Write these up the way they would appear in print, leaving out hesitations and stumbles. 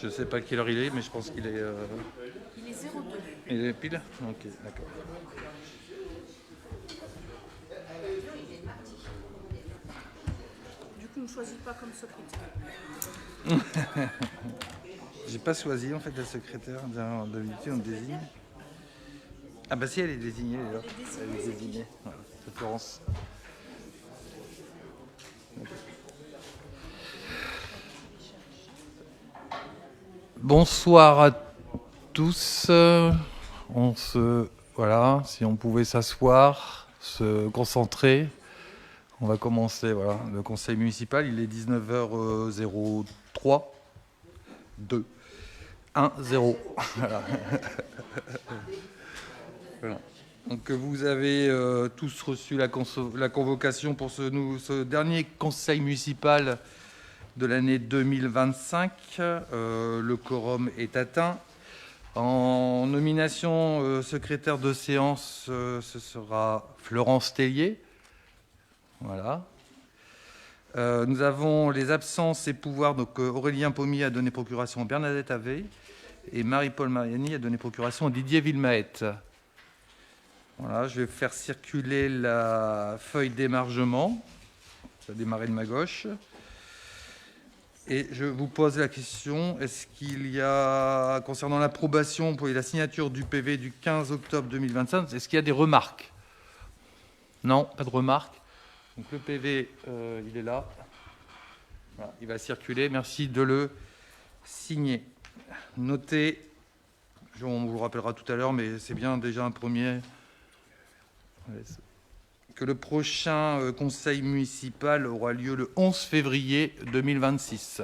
Je ne sais pas quelle heure il est, mais je pense qu'il est... Il est 02. Il est pile. Ok, d'accord. Du coup, on ne choisit pas comme secrétaire. J'ai pas choisi en fait la secrétaire. D'habitude on désigne. Ah bah si, elle est désignée. Elle est là. Elle est désignée. Voilà, c'est Florence. Bonsoir à tous. Voilà, si on pouvait s'asseoir, se concentrer. On va commencer, voilà, le conseil municipal. Il est 19h03. 2. 1, 0. Voilà. Voilà. Donc vous avez tous reçu la convocation pour ce dernier conseil municipal de l'année 2025. Le quorum est atteint. En nomination secrétaire de séance, ce sera Florence Tellier. Voilà. Nous avons les absences et pouvoirs. Donc Aurélien Pommier a donné procuration à Bernadette Havé et Marie-Paul Mariani a donné procuration à Didier Villemaette. Voilà, je vais faire circuler la feuille d'émargement. Ça va démarrer de ma gauche. Et je vous pose la question, est-ce qu'il y a, concernant l'approbation pour la signature du PV du 15 octobre 2025, est-ce qu'il y a des remarques? Non, pas de remarques. Donc le PV, il est là. Voilà, il va circuler. Merci de le signer. Notez, on vous le rappellera tout à l'heure, mais c'est bien déjà un premier, que le prochain conseil municipal aura lieu le 11 février 2026.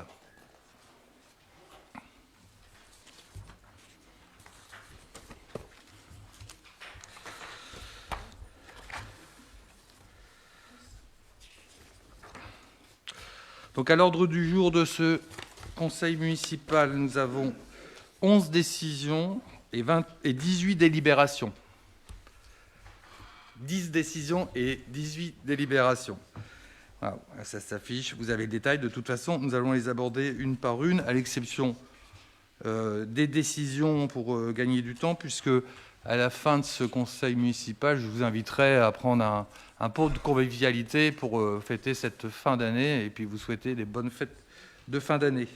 Donc à l'ordre du jour de ce conseil municipal, nous avons 11 décisions et 18 délibérations. 10 décisions et 18 délibérations. Voilà, ça s'affiche, vous avez le détail. De toute façon, nous allons les aborder une par une, à l'exception des décisions pour gagner du temps, puisque à la fin de ce conseil municipal, je vous inviterai à prendre un pot de convivialité pour fêter cette fin d'année et puis vous souhaiter des bonnes fêtes de fin d'année.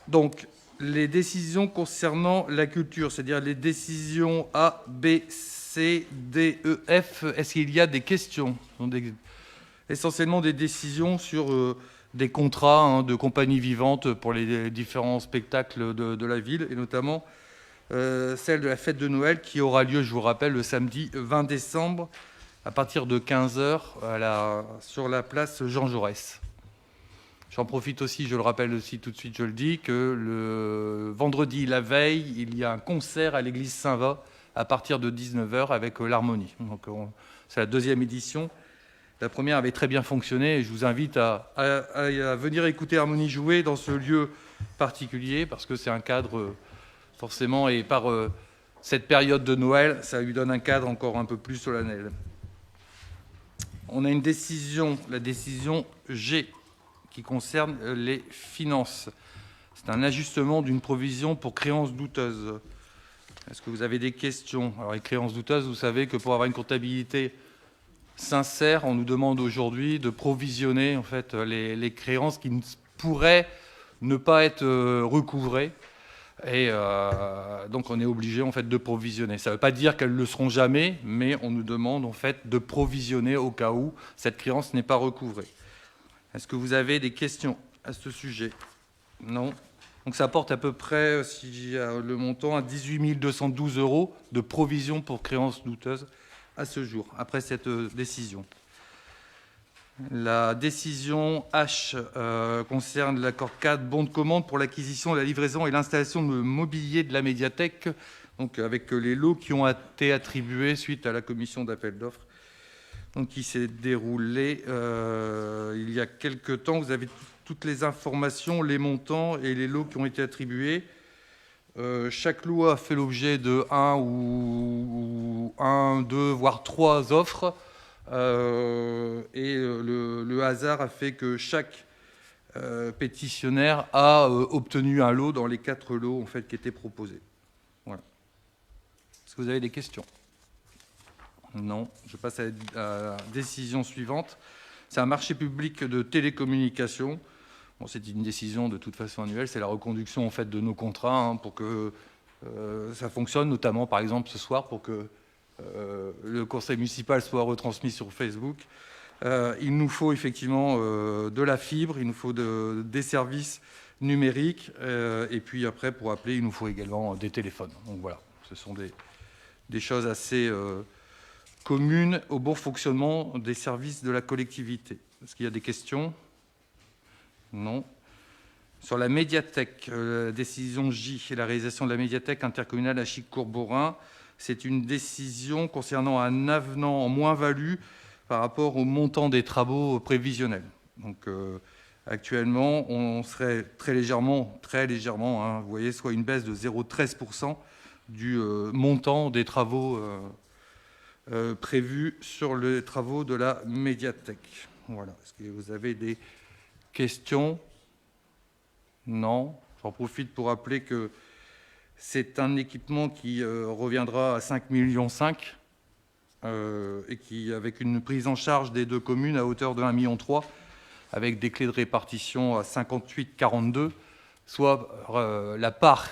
Donc, les décisions concernant la culture, c'est-à-dire les décisions A, B, C, D, E, F, est-ce qu'il y a des questions? Essentiellement des décisions sur des contrats de compagnie vivante pour les différents spectacles de la ville, et notamment celle de la fête de Noël qui aura lieu, je vous rappelle, le samedi 20 décembre à partir de 15h sur la place Jean Jaurès. J'en profite aussi, je le rappelle aussi tout de suite, je le dis, que le vendredi, la veille, il y a un concert à l'église Saint-Va à partir de 19h avec l'harmonie. Donc c'est la deuxième édition. La première avait très bien fonctionné et je vous invite à venir écouter l'harmonie jouer dans ce lieu particulier parce que c'est un cadre forcément, et par cette période de Noël, ça lui donne un cadre encore un peu plus solennel. On a une décision, la décision G, qui concerne les finances. C'est un ajustement d'une provision pour créances douteuses. Est-ce que vous avez des questions? Alors, les créances douteuses, vous savez que pour avoir une comptabilité sincère, on nous demande aujourd'hui de provisionner en fait, les créances qui pourraient ne pas être recouvrées. Et donc, on est obligé en fait, de provisionner. Ça ne veut pas dire qu'elles ne le seront jamais, mais on nous demande en fait, de provisionner au cas où cette créance n'est pas recouvrée. Est-ce que vous avez des questions à ce sujet? Non. Donc ça porte à peu près, si le montant, à 18 212 € de provision pour créances douteuses à ce jour, après cette décision. La décision H concerne l'accord cadre bon de commande pour l'acquisition, la livraison et l'installation de mobilier de la médiathèque, donc avec les lots qui ont été attribués suite à la commission d'appel d'offres. Donc, qui s'est déroulé il y a quelques temps. Vous avez toutes les informations, les montants et les lots qui ont été attribués. Chaque lot a fait l'objet de 2, voire 3 offres. Et le hasard a fait que chaque pétitionnaire a obtenu un lot dans les 4 lots en fait, qui étaient proposés. Voilà. Est-ce que vous avez des questions? Non. Je passe à la décision suivante. C'est un marché public de télécommunications. Bon, c'est une décision de toute façon annuelle. C'est la reconduction en fait, de nos contrats pour que ça fonctionne, notamment par exemple ce soir pour que le conseil municipal soit retransmis sur Facebook. Il nous faut effectivement de la fibre, il nous faut des services numériques, et puis après, pour appeler, il nous faut également des téléphones. Donc voilà, ce sont des choses assez communes au bon fonctionnement des services de la collectivité. Est-ce qu'il y a des questions? Non. Sur la médiathèque, la décision J et la réalisation de la médiathèque intercommunale à Chicourt-Borin, c'est une décision concernant un avenant en moins-value par rapport au montant des travaux prévisionnels. Donc actuellement, on serait très légèrement, vous voyez, soit une baisse de 0,13% du montant des travaux prévus sur les travaux de la médiathèque. Voilà. Est-ce que vous avez des questions? Non. J'en profite pour rappeler que c'est un équipement qui reviendra à 5,5 millions et qui, avec une prise en charge des 2 communes à hauteur de 1,3 million, avec des clés de répartition à 58-42, soit la part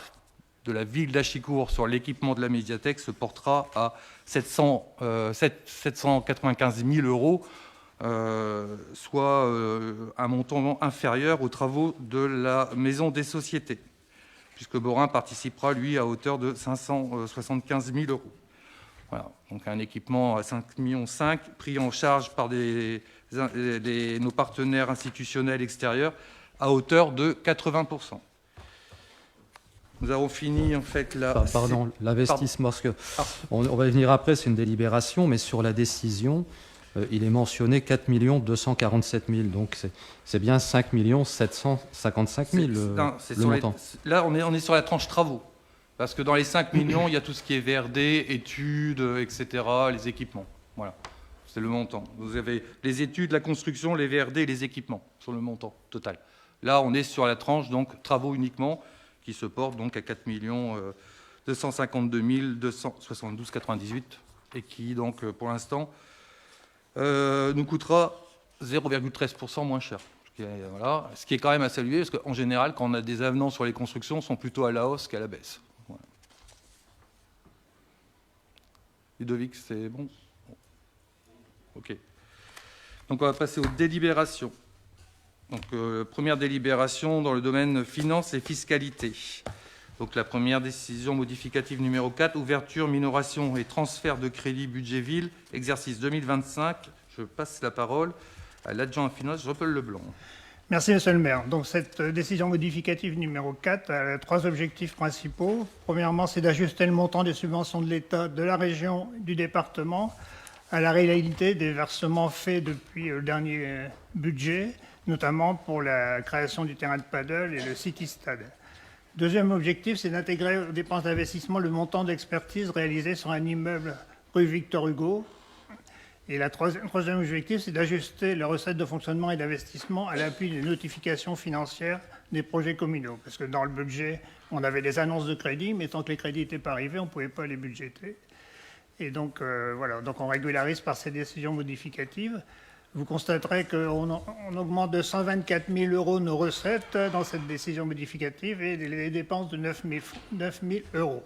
de la ville d'Achicourt sur l'équipement de la médiathèque se portera à 795 000 euros, soit un montant inférieur aux travaux de la maison des sociétés, puisque Borin participera, lui, à hauteur de 575 000 euros. Voilà, donc un équipement à 5,5 millions pris en charge par nos partenaires institutionnels extérieurs à hauteur de 80%. Nous avons fini en fait l'investissement, parce que on va y venir après, c'est une délibération, mais sur la décision, il est mentionné 4 247 000, donc c'est bien 5 755 000 le montant. Là, on est sur la tranche travaux. Parce que dans les 5 millions, il y a tout ce qui est VRD, études, etc., les équipements. Voilà, c'est le montant. Vous avez les études, la construction, les VRD et les équipements sur le montant total. Là, on est sur la tranche, donc travaux uniquement, qui se porte donc à 4 252 272,98 et qui, donc, pour l'instant, nous coûtera 0,13% moins cher. Voilà. Ce qui est quand même à saluer, parce qu'en général, quand on a des avenants sur les constructions, sont plutôt à la hausse qu'à la baisse. Voilà. Ludovic, c'est bon? OK. Donc on va passer aux délibérations. Donc première délibération dans le domaine finances et fiscalité. Donc la première décision modificative numéro 4, ouverture, minoration et transfert de crédit budget ville, exercice 2025. Je passe la parole à l'adjoint à finances, Jean-Paul Leblanc. Merci, Monsieur le maire. Donc, cette décision modificative numéro 4 a 3 objectifs principaux. Premièrement, c'est d'ajuster le montant des subventions de l'État, de la région, du département à la réalité des versements faits depuis le dernier budget, notamment pour la création du terrain de paddle et le City Stade. Deuxième objectif, c'est d'intégrer aux dépenses d'investissement le montant d'expertise réalisé sur un immeuble rue Victor Hugo. Et le troisième objectif, c'est d'ajuster les recettes de fonctionnement et d'investissement à l'appui des notifications financières des projets communaux. Parce que dans le budget, on avait des annonces de crédit, mais tant que les crédits n'étaient pas arrivés, on ne pouvait pas les budgéter. Et donc, voilà, donc on régularise par ces décisions modificatives. Vous constaterez qu'on augmente de 124 000 euros nos recettes dans cette décision modificative et les dépenses de 9 000 euros.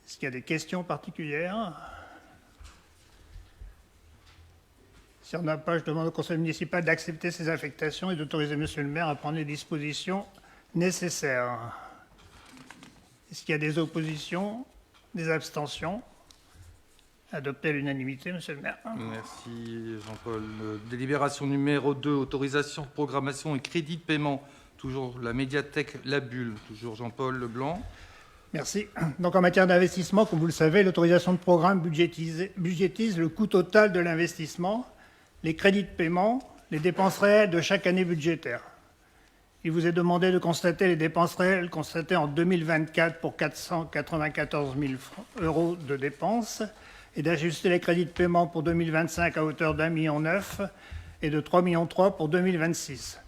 Est-ce qu'il y a des questions particulières ? Si on n'a pas, je demande au conseil municipal d'accepter ces affectations et d'autoriser monsieur le maire à prendre les dispositions nécessaires. Est-ce qu'il y a des oppositions, des abstentions ? Adopté à l'unanimité, monsieur le maire. Merci Jean-Paul. Délibération numéro 2, autorisation de programmation et crédit de paiement. Toujours la médiathèque La Bulle. Toujours Jean-Paul Leblanc. Merci. Donc en matière d'investissement, comme vous le savez, l'autorisation de programme budgétise le coût total de l'investissement, les crédits de paiement, les dépenses réelles de chaque année budgétaire. Il vous est demandé de constater les dépenses réelles constatées en 2024 pour 494 000 euros de dépenses et d'ajuster les crédits de paiement pour 2025 à hauteur d'1,9 million et de 3,3 millions pour 2026,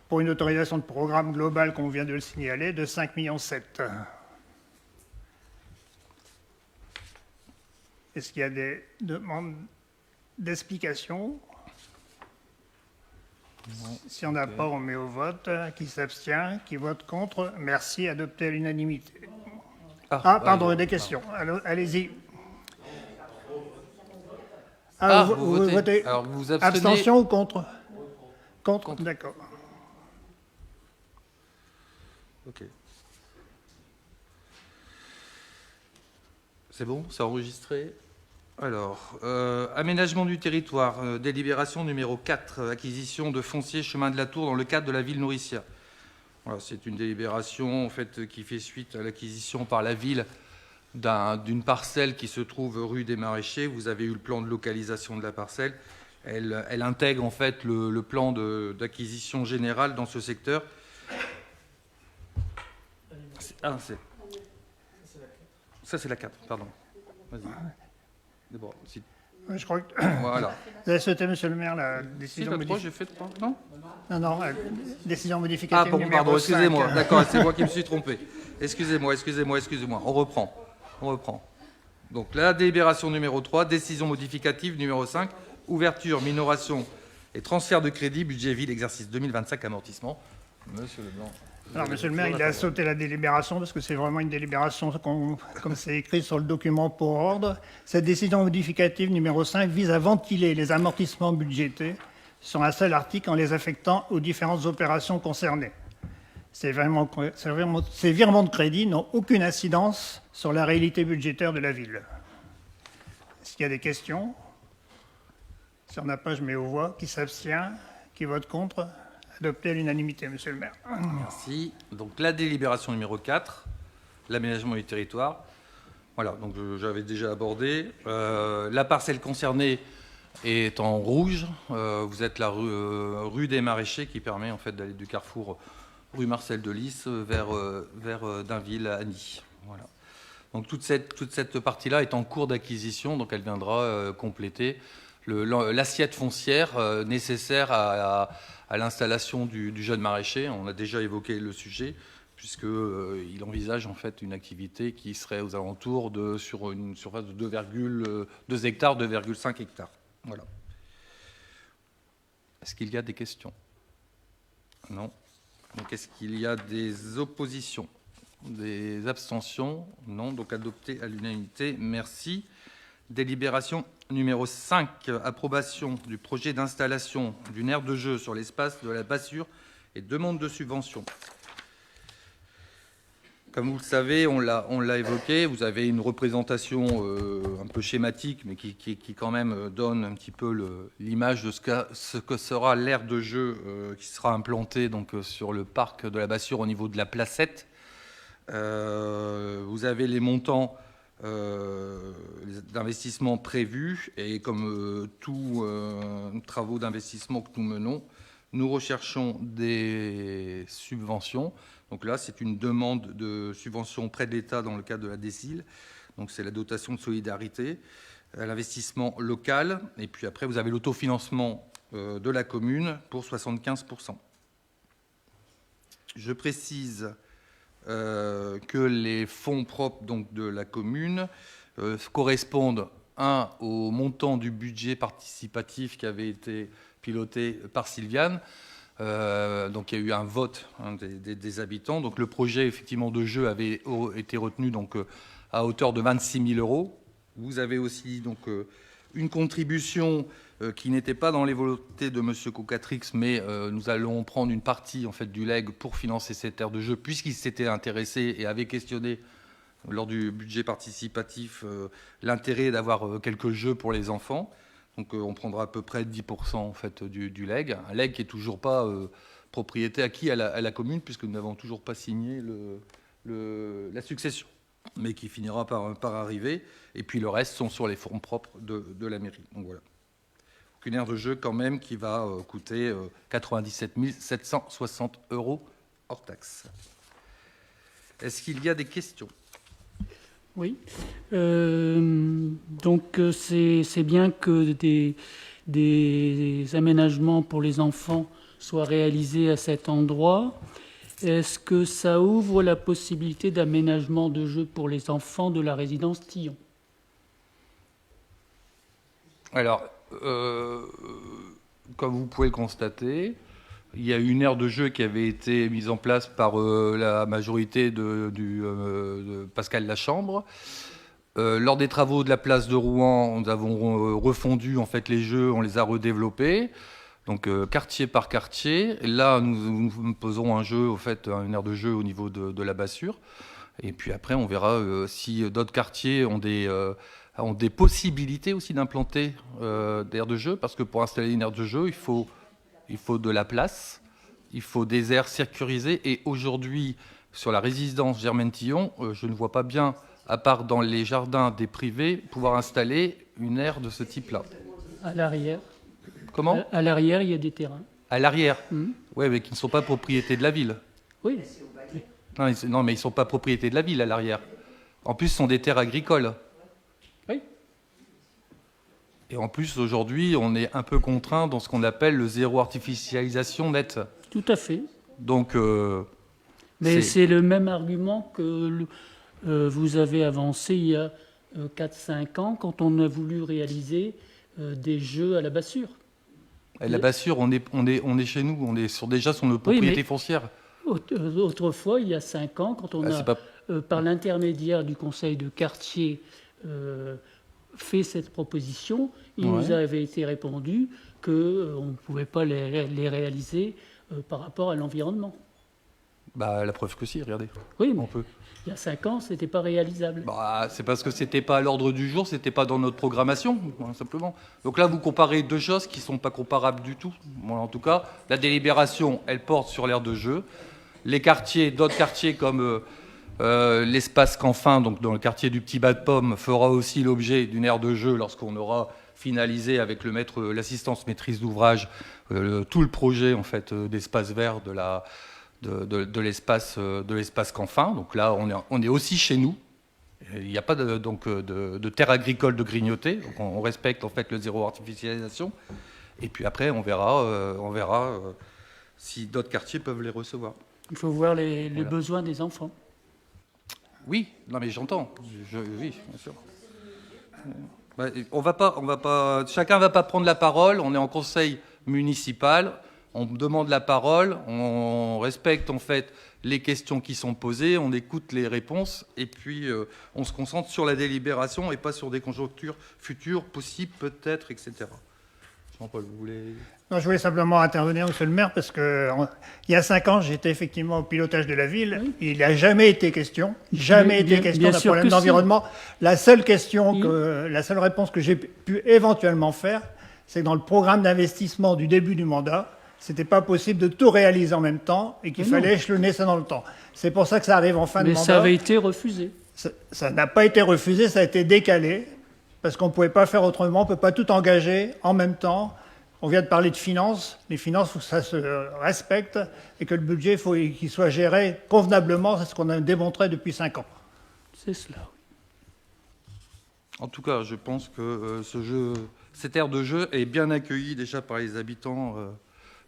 pour une autorisation de programme globale, qu'on vient de le signaler, de 5,7 millions. Est-ce qu'il y a des demandes d'explication? Si on n'a pas, on met au vote. Qui s'abstient? Qui vote contre? Merci. Adopté à l'unanimité. Pardon, des questions. Allez-y. Vous votez. Alors, vous vous abstenez. Abstention ou contre? Contre. D'accord. Ok. C'est bon? C'est enregistré? Alors, aménagement du territoire, délibération numéro 4, acquisition de foncier chemin de la Tour dans le cadre de la ville nourricière. Voilà, c'est une délibération en fait, qui fait suite à l'acquisition par la ville d'une parcelle qui se trouve rue des Maraîchers. Vous avez eu le plan de localisation de la parcelle. Elle intègre en fait le plan d'acquisition générale dans ce secteur. Ça, c'est la 4, pardon. Vas-y. Bon, si... Je crois que... Voilà. Vous avez souhaité, monsieur le maire, la décision Si, la 3, j'ai fait 3, non? Non, décision modificative numéro pardon, 5. excusez-moi. D'accord, c'est moi qui me suis trompé. Excusez-moi. On reprend. Donc, la délibération numéro 3, décision modificative numéro 5, ouverture, minoration et transfert de crédit, budget ville, exercice 2025, amortissement. Monsieur Leblanc. Alors, monsieur le maire, il a sauté la délibération parce que c'est vraiment une délibération comme c'est écrit sur le document pour ordre. Cette décision modificative numéro 5 vise à ventiler les amortissements budgétés sur un seul article en les affectant aux différentes opérations concernées. Ces virements de crédit n'ont aucune incidence sur la réalité budgétaire de la ville. Est-ce qu'il y a des questions? Si on n'a pas, je mets aux voix. Qui s'abstient? Qui vote contre? Adopté à l'unanimité, monsieur le maire. Merci. Donc la délibération numéro 4, l'aménagement du territoire. Voilà, donc j'avais déjà abordé. La parcelle concernée est en rouge. Vous êtes la rue des Maraîchers qui permet en fait d'aller du carrefour rue Marcel de Lys vers Dainville à Agny. Voilà. Donc toute cette partie-là est en cours d'acquisition, donc elle viendra compléter l'assiette foncière nécessaire à l'installation du jeune maraîcher. On a déjà évoqué le sujet, puisqu'il envisage en fait une activité qui serait aux alentours sur une surface de 2,2 hectares, 2,5 hectares. Voilà. Est-ce qu'il y a des questions? Non. Donc est-ce qu'il y a des oppositions? Des abstentions? Non. Donc adopté à l'unanimité. Merci. Délibération numéro 5, approbation du projet d'installation d'une aire de jeu sur l'espace de la Bassure et demande de subvention. Comme vous le savez, on l'a évoqué, vous avez une représentation un peu schématique, mais qui quand même donne un petit peu l'image de ce que sera l'aire de jeu qui sera implantée donc, sur le parc de la Bassure au niveau de la Placette. Vous avez les montants d'investissement prévus et comme tous travaux d'investissement que nous menons, nous recherchons des subventions. Donc là, c'est une demande de subvention auprès de l'État dans le cadre de la DSIL. Donc c'est la dotation de solidarité, l'investissement local. Et puis après, vous avez l'autofinancement de la commune pour 75%. Je précise que les fonds propres donc, de la commune correspondent, au montant du budget participatif qui avait été piloté par Sylviane. Donc il y a eu un vote des habitants. Donc le projet effectivement de jeu avait été retenu donc, à hauteur de 26 000 euros. Vous avez aussi donc, une contribution qui n'était pas dans les volontés de M. Cocatrix, mais nous allons prendre une partie en fait, du legs pour financer cette aire de jeu, puisqu'il s'était intéressé et avait questionné lors du budget participatif l'intérêt d'avoir quelques jeux pour les enfants. Donc on prendra à peu près 10% en fait, du legs. Un legs qui n'est toujours pas propriété acquis à la commune, puisque nous n'avons toujours pas signé la succession, mais qui finira par arriver. Et puis le reste sont sur les fonds propres de la mairie. Donc voilà. Une aire de jeu quand même qui va coûter 97 760 € hors taxe. Est-ce qu'il y a des questions? Oui. Donc c'est bien que des aménagements pour les enfants soient réalisés à cet endroit. Est-ce que ça ouvre la possibilité d'aménagement de jeux pour les enfants de la résidence Tillon? Alors, comme vous pouvez le constater, il y a une aire de jeu qui avait été mise en place par la majorité de Pascal Lachambre. Lors des travaux de la place de Rouen, nous avons refondu en fait les jeux, on les a redéveloppés, donc quartier par quartier. Et là, nous posons un jeu, au fait, une aire de jeu au niveau de la Bassure. Et puis après, on verra si d'autres quartiers ont des possibilités aussi d'implanter d'aires de jeu, parce que pour installer une aire de jeu, il faut de la place, il faut des aires sécurisées. Et aujourd'hui, sur la résidence Germaine-Tillon, je ne vois pas bien, à part dans les jardins des privés, pouvoir installer une aire de ce type-là. À l'arrière. Comment ? À l'arrière, il y a des terrains. À l'arrière. Mhm. Oui, mais qui ne sont pas propriété de la ville. Oui. Non, mais ils ne sont pas propriété de la ville à l'arrière. En plus, ce sont des terres agricoles. Oui. Et en plus, aujourd'hui, on est un peu contraint dans ce qu'on appelle le zéro artificialisation nette. Tout à fait. Donc, mais c'est le même argument que vous avez avancé il y a 4-5 ans quand on a voulu réaliser des jeux à la Bassure. À la Bassure, on est chez nous, on est déjà sur nos propriétés foncières. Autrefois, il y a 5 ans, quand on par l'intermédiaire du conseil de quartier, fait cette proposition, il nous avait été répondu qu'on ne pouvait pas les réaliser par rapport à l'environnement. Bah, la preuve que si, regardez. Oui, mais on peut. Il y a 5 ans, ce n'était pas réalisable. Bah, c'est parce que ce n'était pas à l'ordre du jour, ce n'était pas dans notre programmation, simplement. Donc là, vous comparez deux choses qui ne sont pas comparables du tout. Bon, en tout cas, la délibération, elle porte sur l'aire de jeu. Les quartiers, d'autres quartiers comme l'espace Canfin, donc dans le quartier du Petit Bas de Pomme, fera aussi l'objet d'une aire de jeu lorsqu'on aura finalisé avec l'assistance maîtrise d'ouvrage tout le projet en fait, d'espace vert de l'espace Canfin. Donc là, on est aussi chez nous. Il n'y a pas de terre agricole de grignoter. Donc on respecte en fait le zéro artificialisation. Et puis après, on verra si d'autres quartiers peuvent les recevoir. Il faut voir les besoins des enfants. Oui, non mais j'entends. Oui, bien sûr. On va pas. Chacun va pas prendre la parole. On est en conseil municipal. On demande la parole. On respecte en fait les questions qui sont posées. On écoute les réponses et puis on se concentre sur la délibération et pas sur des conjonctures futures, possibles, peut-être, etc. Jean-Paul, vous voulez... Non, je voulais simplement intervenir, monsieur le maire, parce que il y a 5 ans, j'étais effectivement au pilotage de la ville. Oui. Il n'a jamais été question d'un problème d'environnement. Si. La seule réponse que j'ai pu éventuellement faire, c'est que dans le programme d'investissement du début du mandat, c'était pas possible de tout réaliser en même temps et qu'il fallait échelonner ça dans le temps. C'est pour ça que ça arrive en fin de mandat. Mais ça avait été refusé. Ça n'a pas été refusé, ça a été décalé, parce qu'on ne pouvait pas faire autrement, on ne peut pas tout engager en même temps. On vient de parler de finances. Les finances, il faut que ça se respecte et que le budget, il faut qu'il soit géré convenablement. C'est ce qu'on a démontré depuis 5 ans. C'est cela. En tout cas, je pense que cette aire de jeu est bien accueillie déjà par les habitants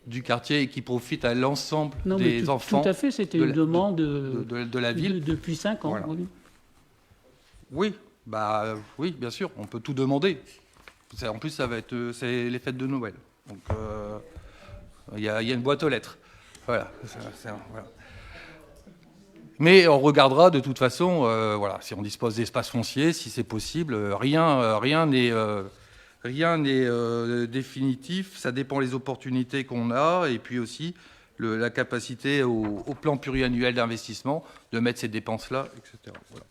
du quartier et qui profite à l'ensemble des enfants. Tout à fait, c'était une demande de la ville. Depuis 5 ans. Voilà. Oui, bien sûr, on peut tout demander. En plus, c'est les fêtes de Noël. Donc, il y a une boîte aux lettres. Voilà. Voilà. Mais on regardera de toute façon, si on dispose d'espace foncier, si c'est possible. Rien n'est définitif. Ça dépend des opportunités qu'on a et puis aussi la capacité au plan pluriannuel d'investissement de mettre ces dépenses-là, etc. Voilà.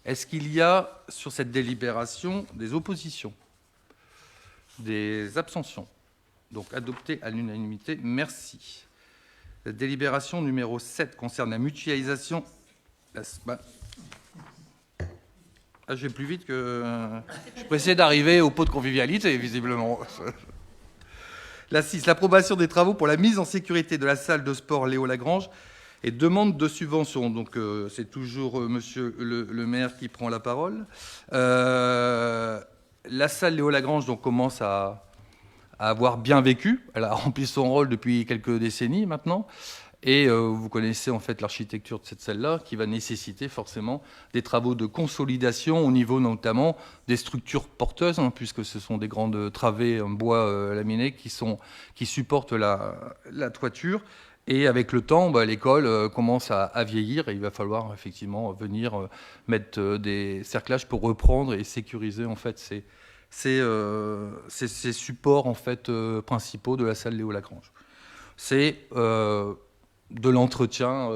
Est-ce qu'il y a sur cette délibération des oppositions ? Des abstentions. Donc adopté à l'unanimité. Merci. La délibération numéro 7 concerne la mutualisation. Je vais plus vite que... Je suis pressé d'arriver au pot de convivialité, visiblement. La 6. L'approbation des travaux pour la mise en sécurité de la salle de sport Léo Lagrange et demande de subvention. Donc c'est toujours monsieur le maire qui prend la parole. La salle Léo Lagrange donc, commence à à avoir bien vécu. Elle a rempli son rôle depuis quelques décennies maintenant. Et vous connaissez en fait l'architecture de cette salle-là, qui va nécessiter forcément des travaux de consolidation au niveau notamment des structures porteuses, hein, puisque ce sont des grandes travées en bois laminé qui supportent la toiture. Et avec le temps, l'école commence à vieillir et il va falloir effectivement venir mettre des cerclages pour reprendre et sécuriser en fait ces supports en fait principaux de la salle Léo Lagrange. C'est de l'entretien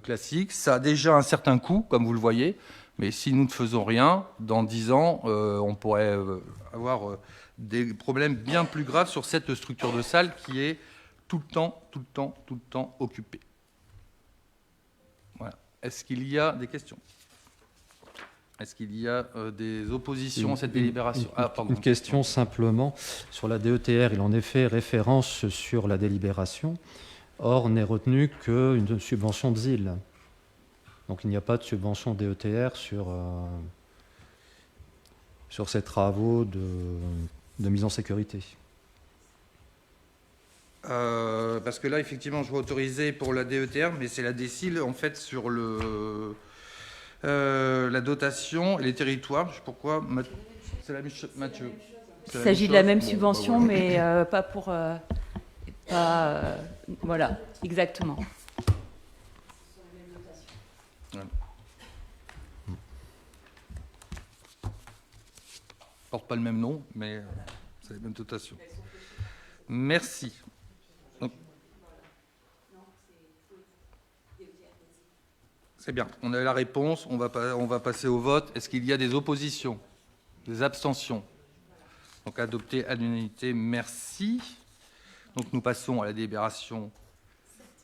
classique. Ça a déjà un certain coût, comme vous le voyez, mais si nous ne faisons rien, dans 10 ans, on pourrait avoir des problèmes bien plus graves sur cette structure de salle qui est tout le temps occupée. Voilà. Est-ce qu'il y a des questions ? Est-ce qu'il y a des oppositions à cette délibération ? Une question simplement. Sur la DETR, il en est fait référence sur la délibération. Or, n'est retenue qu'une subvention de ZIL. Donc, il n'y a pas de subvention DETR sur ces travaux de mise en sécurité. Parce que là, effectivement, je vois autorisé pour la DETR, mais c'est la DSIL, en fait, sur la dotation et les territoires. Je sais pourquoi. C'est la même chose, Mathieu. Il s'agit de la même subvention, mais pas pour... voilà, exactement. Ouais. Porte pas le même nom, mais c'est la même dotation. Merci. C'est bien, on a la réponse, on va passer au vote. Est-ce qu'il y a des oppositions, des abstentions ? Donc adopté à l'unanimité, merci. Donc nous passons à la délibération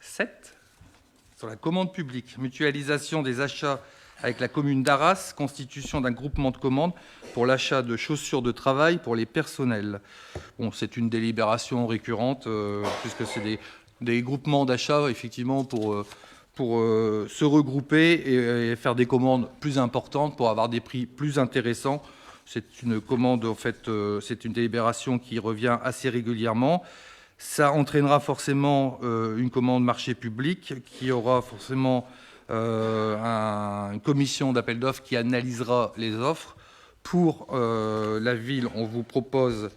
7 sur la commande publique, mutualisation des achats avec la commune d'Arras, constitution d'un groupement de commandes pour l'achat de chaussures de travail pour les personnels. Bon, c'est une délibération récurrente puisque c'est des groupements d'achats effectivement pour se regrouper et faire des commandes plus importantes pour avoir des prix plus intéressants. C'est une commande, en fait, c'est une délibération qui revient assez régulièrement. Ça entraînera forcément une commande marché public qui aura forcément une commission d'appel d'offres qui analysera les offres. Pour la ville, on vous propose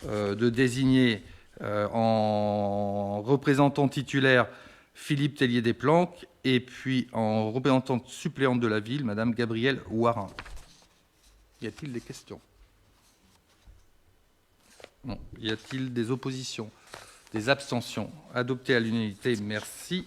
de désigner en représentant titulaire Philippe Tellier-Desplanques et puis en représentante suppléante de la ville, Madame Gabrielle Warin. Y a-t-il des questions ? Non. Y a-t-il des oppositions ? Des abstentions? Adopté à l'unanimité, merci.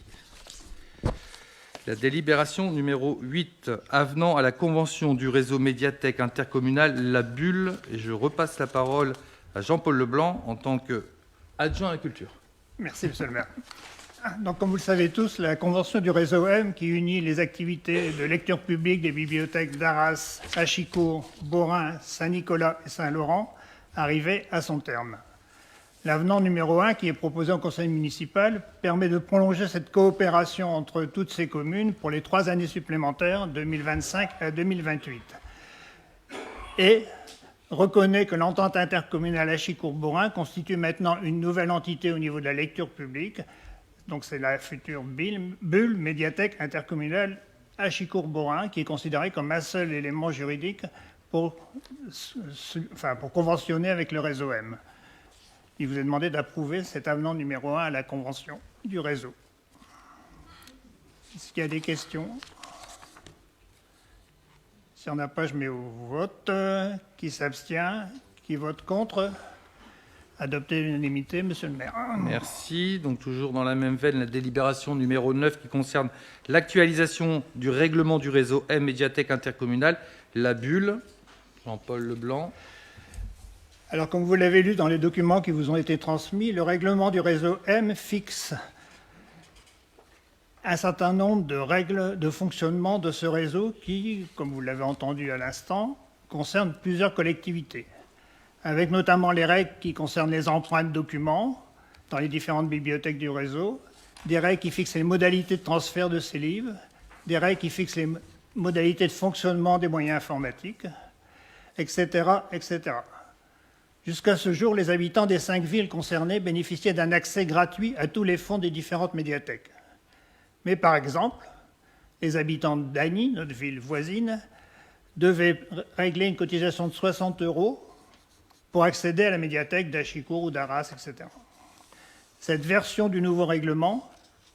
La délibération numéro 8, avenant à la convention du réseau médiathèque intercommunal La Bulle. Et je repasse la parole à Jean-Paul Leblanc en tant qu'adjoint à la culture. Merci, monsieur le maire. Donc, comme vous le savez tous, la convention du réseau M, qui unit les activités de lecture publique des bibliothèques d'Arras, Achicourt, Beaurain, Saint-Nicolas et Saint-Laurent, arrivait à son terme. L'avenant numéro 1, qui est proposé au conseil municipal, permet de prolonger cette coopération entre toutes ces communes pour les 3 années supplémentaires, 2025 à 2028. Et reconnaît que l'entente intercommunale Achicourt-Beaurain constitue maintenant une nouvelle entité au niveau de la lecture publique. Donc c'est la future bulle médiathèque intercommunale Achicourt-Beaurain, qui est considérée comme un seul élément juridique pour conventionner avec le réseau M. Il vous est demandé d'approuver cet avenant numéro 1 à la convention du réseau. Est-ce qu'il y a des questions? S'il n'y en a pas, je mets au vote. Qui s'abstient? Qui vote contre? Adopté à l'unanimité, monsieur le maire. Merci. Donc toujours dans la même veine, la délibération numéro 9 qui concerne l'actualisation du règlement du réseau M médiathèque intercommunale, la bulle. Jean-Paul Leblanc. Alors, comme vous l'avez lu dans les documents qui vous ont été transmis, le règlement du réseau M fixe un certain nombre de règles de fonctionnement de ce réseau qui, comme vous l'avez entendu à l'instant, concernent plusieurs collectivités, avec notamment les règles qui concernent les emprunts de documents dans les différentes bibliothèques du réseau, des règles qui fixent les modalités de transfert de ces livres, des règles qui fixent les modalités de fonctionnement des moyens informatiques, etc., etc. Jusqu'à ce jour, les habitants des 5 villes concernées bénéficiaient d'un accès gratuit à tous les fonds des différentes médiathèques. Mais par exemple, les habitants d'Agny, notre ville voisine, devaient régler une cotisation de 60 € pour accéder à la médiathèque d'Achicourt ou d'Arras, etc. Cette version du nouveau règlement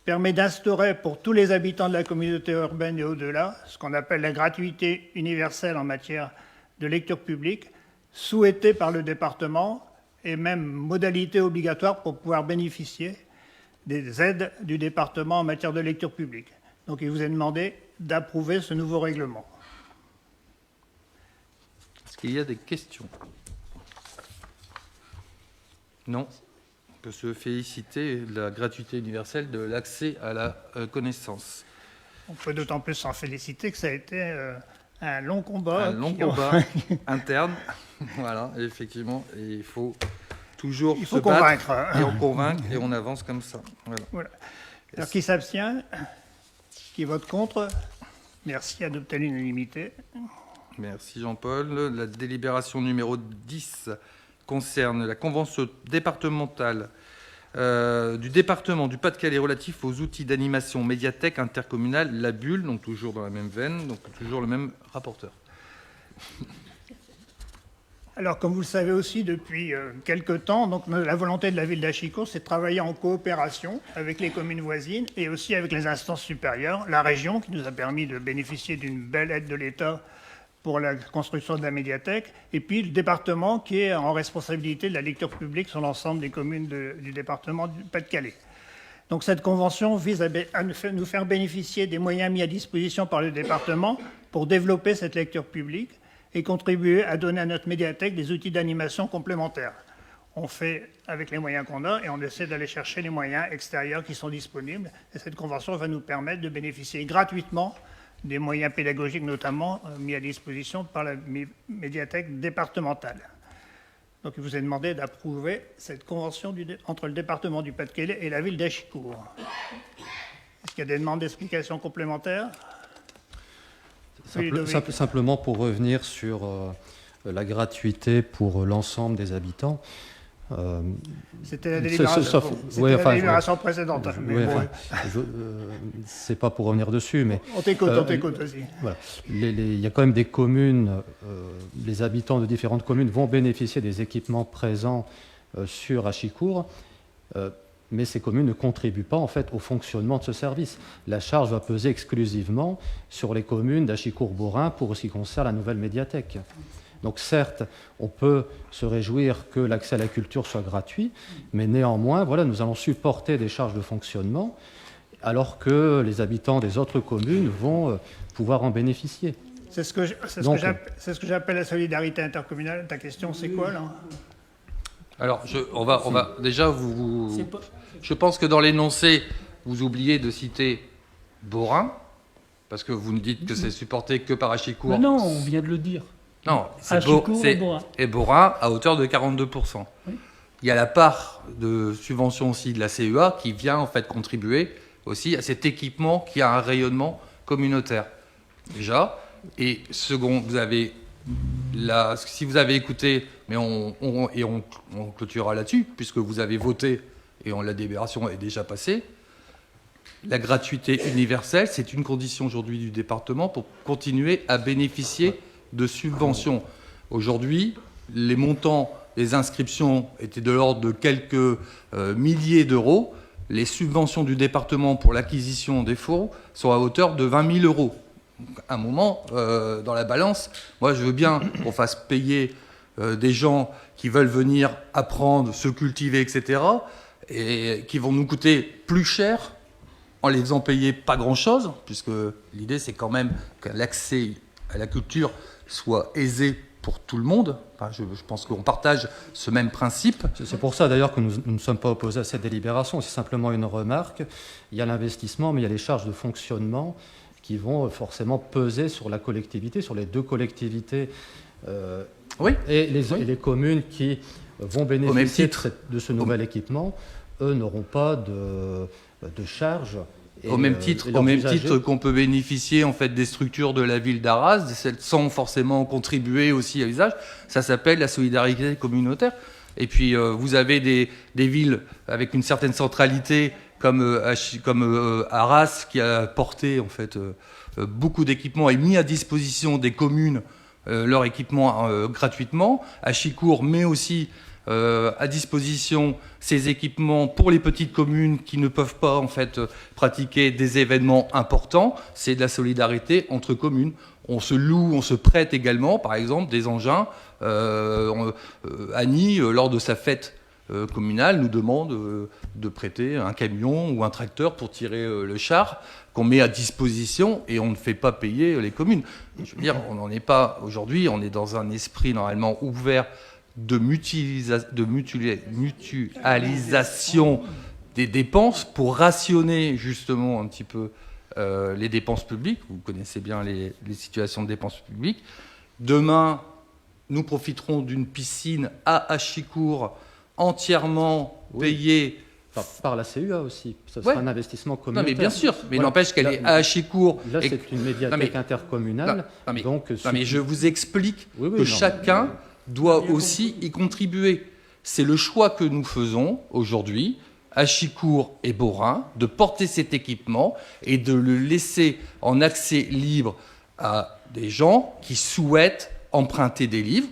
permet d'instaurer pour tous les habitants de la communauté urbaine et au-delà ce qu'on appelle la gratuité universelle en matière de lecture publique, souhaitée par le département et même modalité obligatoire pour pouvoir bénéficier des aides du département en matière de lecture publique. Donc il vous est demandé d'approuver ce nouveau règlement. Est-ce qu'il y a des questions? Non. On peut se féliciter de la gratuité universelle de l'accès à la connaissance. On peut d'autant plus s'en féliciter que ça a été un long combat. Un long combat interne. Voilà, effectivement. Et il faut toujours se battre et on convaincre et on avance comme ça. Voilà. Alors, qui s'abstient? Qui vote contre? Merci, adopté à l'unanimité. Merci Jean-Paul. La délibération numéro 10 concerne la convention départementale du département du Pas-de-Calais relatif aux outils d'animation médiathèque intercommunale, la bulle, donc toujours dans la même veine, donc toujours le même rapporteur. Alors, comme vous le savez aussi depuis quelque temps, donc, la volonté de la ville d'Achicourt, c'est de travailler en coopération avec les communes voisines et aussi avec les instances supérieures, la région qui nous a permis de bénéficier d'une belle aide de l'État pour la construction de la médiathèque, et puis le département qui est en responsabilité de la lecture publique sur l'ensemble des communes du département du Pas-de-Calais. Donc cette convention vise à nous faire bénéficier des moyens mis à disposition par le département pour développer cette lecture publique et contribuer à donner à notre médiathèque des outils d'animation complémentaires. On fait avec les moyens qu'on a et on essaie d'aller chercher les moyens extérieurs qui sont disponibles. Et cette convention va nous permettre de bénéficier gratuitement des moyens pédagogiques notamment mis à disposition par la médiathèque départementale. Donc il vous est demandé d'approuver cette convention entre le département du Pas-de-Calais et la ville d'Achicourt. Est-ce qu'il y a des demandes d'explications complémentaires? Simplement pour revenir sur la gratuité pour l'ensemble des habitants. C'était la délibération précédente. C'est pas pour revenir dessus, mais... On t'écoute, vas-y. Voilà. Il y a quand même des communes, les habitants de différentes communes vont bénéficier des équipements présents sur Achicourt, mais ces communes ne contribuent pas en fait au fonctionnement de ce service. La charge va peser exclusivement sur les communes d'Achicourt-Beaurain pour ce qui concerne la nouvelle médiathèque. Donc certes, on peut se réjouir que l'accès à la culture soit gratuit, mais néanmoins, voilà, nous allons supporter des charges de fonctionnement, alors que les habitants des autres communes vont pouvoir en bénéficier. C'est ce que j'appelle la solidarité intercommunale. Ta question, c'est quoi, là? Alors, on va déjà je pense que dans l'énoncé, vous oubliez de citer Beaurain, parce que vous nous dites que c'est supporté que par Achicourt. Mais non, on vient de le dire. Non, c'est Beaurain. Et Beaurain à hauteur de 42%. Oui. Il y a la part de subvention aussi de la CEA qui vient en fait contribuer aussi à cet équipement qui a un rayonnement communautaire. Déjà. Et second, vous avez si vous avez écouté, mais on clôturera là-dessus, puisque vous avez voté et la délibération est déjà passée. La gratuité universelle, c'est une condition aujourd'hui du département pour continuer à bénéficier de subventions. Aujourd'hui, les montants des inscriptions étaient de l'ordre de quelques milliers d'euros. Les subventions du département pour l'acquisition des fonds sont à hauteur de 20 000 euros. À un moment, dans la balance, moi je veux bien qu'on fasse payer des gens qui veulent venir apprendre, se cultiver, etc., et qui vont nous coûter plus cher en les faisant payer pas grand-chose, puisque l'idée c'est quand même que l'accès à la culture soit aisé pour tout le monde. Enfin, je pense qu'on partage ce même principe. C'est pour ça d'ailleurs que nous ne sommes pas opposés à cette délibération. C'est simplement une remarque. Il y a l'investissement, mais il y a les charges de fonctionnement qui vont forcément peser sur la collectivité, sur les deux collectivités et les communes qui vont bénéficier de ce nouvel équipement. Eux n'auront pas de charges Au même titre qu'on peut bénéficier en fait des structures de la ville d'Arras, sans forcément contribuer aussi à l'usage, ça s'appelle la solidarité communautaire. Et puis vous avez des villes avec une certaine centralité comme Arras qui a porté en fait beaucoup d'équipements et mis à disposition des communes leur équipement gratuitement. Achicourt met aussi à disposition ces équipements pour les petites communes qui ne peuvent pas en fait pratiquer des événements importants. C'est de la solidarité entre communes. On se loue, on se prête également, par exemple, des engins. Annie, lors de sa fête communale, nous demande de prêter un camion ou un tracteur pour tirer le char qu'on met à disposition et on ne fait pas payer les communes. Je veux dire, on n'en est pas aujourd'hui, on est dans un esprit normalement ouvert de mutualisation des dépenses pour rationner justement un petit peu les dépenses publiques. Vous connaissez bien les situations de dépenses publiques. Demain, nous profiterons d'une piscine à Achicourt entièrement payée par la CUA aussi. Ce sera un investissement communautaire. Non, mais bien sûr, mais n'empêche qu'elle est à Achicourt. Là, c'est une médiathèque intercommunale. Mais je vous explique que chacun doit aussi y contribuer. C'est le choix que nous faisons aujourd'hui, Achicourt et Beaurain, de porter cet équipement et de le laisser en accès libre à des gens qui souhaitent emprunter des livres,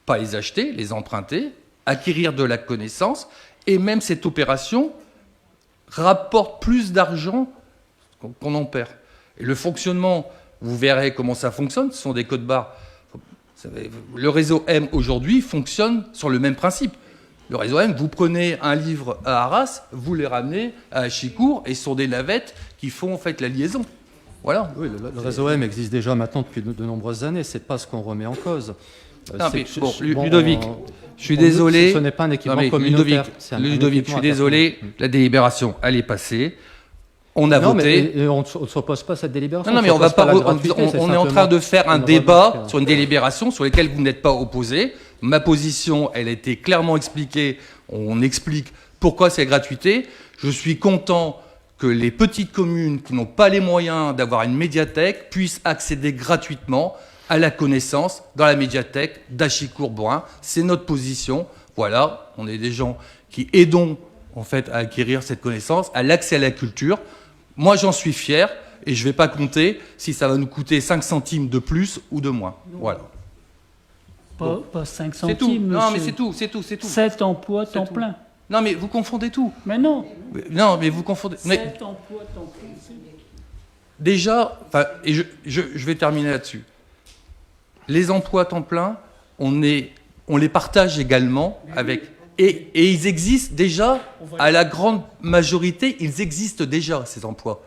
pas les acheter, les emprunter, acquérir de la connaissance, et même cette opération rapporte plus d'argent qu'on en perd. Et le fonctionnement, vous verrez comment ça fonctionne, ce sont des codes-barres. Le réseau M aujourd'hui fonctionne sur le même principe. Le réseau M, vous prenez un livre à Arras, vous les ramenez à Achicourt, et ce sont des navettes qui font en fait la liaison. Voilà. Oui, le réseau M existe déjà maintenant depuis de nombreuses années, c'est pas ce qu'on remet en cause. Ludovic, je suis désolé. Ce n'est pas un équipement communautaire. Ludovic, je suis désolé, la délibération, elle est passée. On a voté. Mais on ne s'oppose pas à cette délibération. Non, mais on est en train de faire un débat sur une délibération sur laquelle vous n'êtes pas opposé. Ma position, elle a été clairement expliquée. On explique pourquoi c'est gratuité. Je suis content que les petites communes qui n'ont pas les moyens d'avoir une médiathèque puissent accéder gratuitement à la connaissance dans la médiathèque d'Achicourt-Beaurain. C'est notre position. Voilà, on est des gens qui aidons en fait à acquérir cette connaissance, à l'accès à la culture. Moi, j'en suis fier et je ne vais pas compter si ça va nous coûter 5 centimes de plus ou de moins. Voilà. Pas 5 centimes, c'est tout. Non, mais c'est tout. 7 emplois temps plein. Non, mais vous confondez tout. Mais non. Non, mais vous confondez. 7 emplois temps plein. Déjà, et je vais terminer là-dessus. Les emplois temps plein, on les partage également avec... Et ils existent déjà, à la grande majorité, ils existent déjà, ces emplois.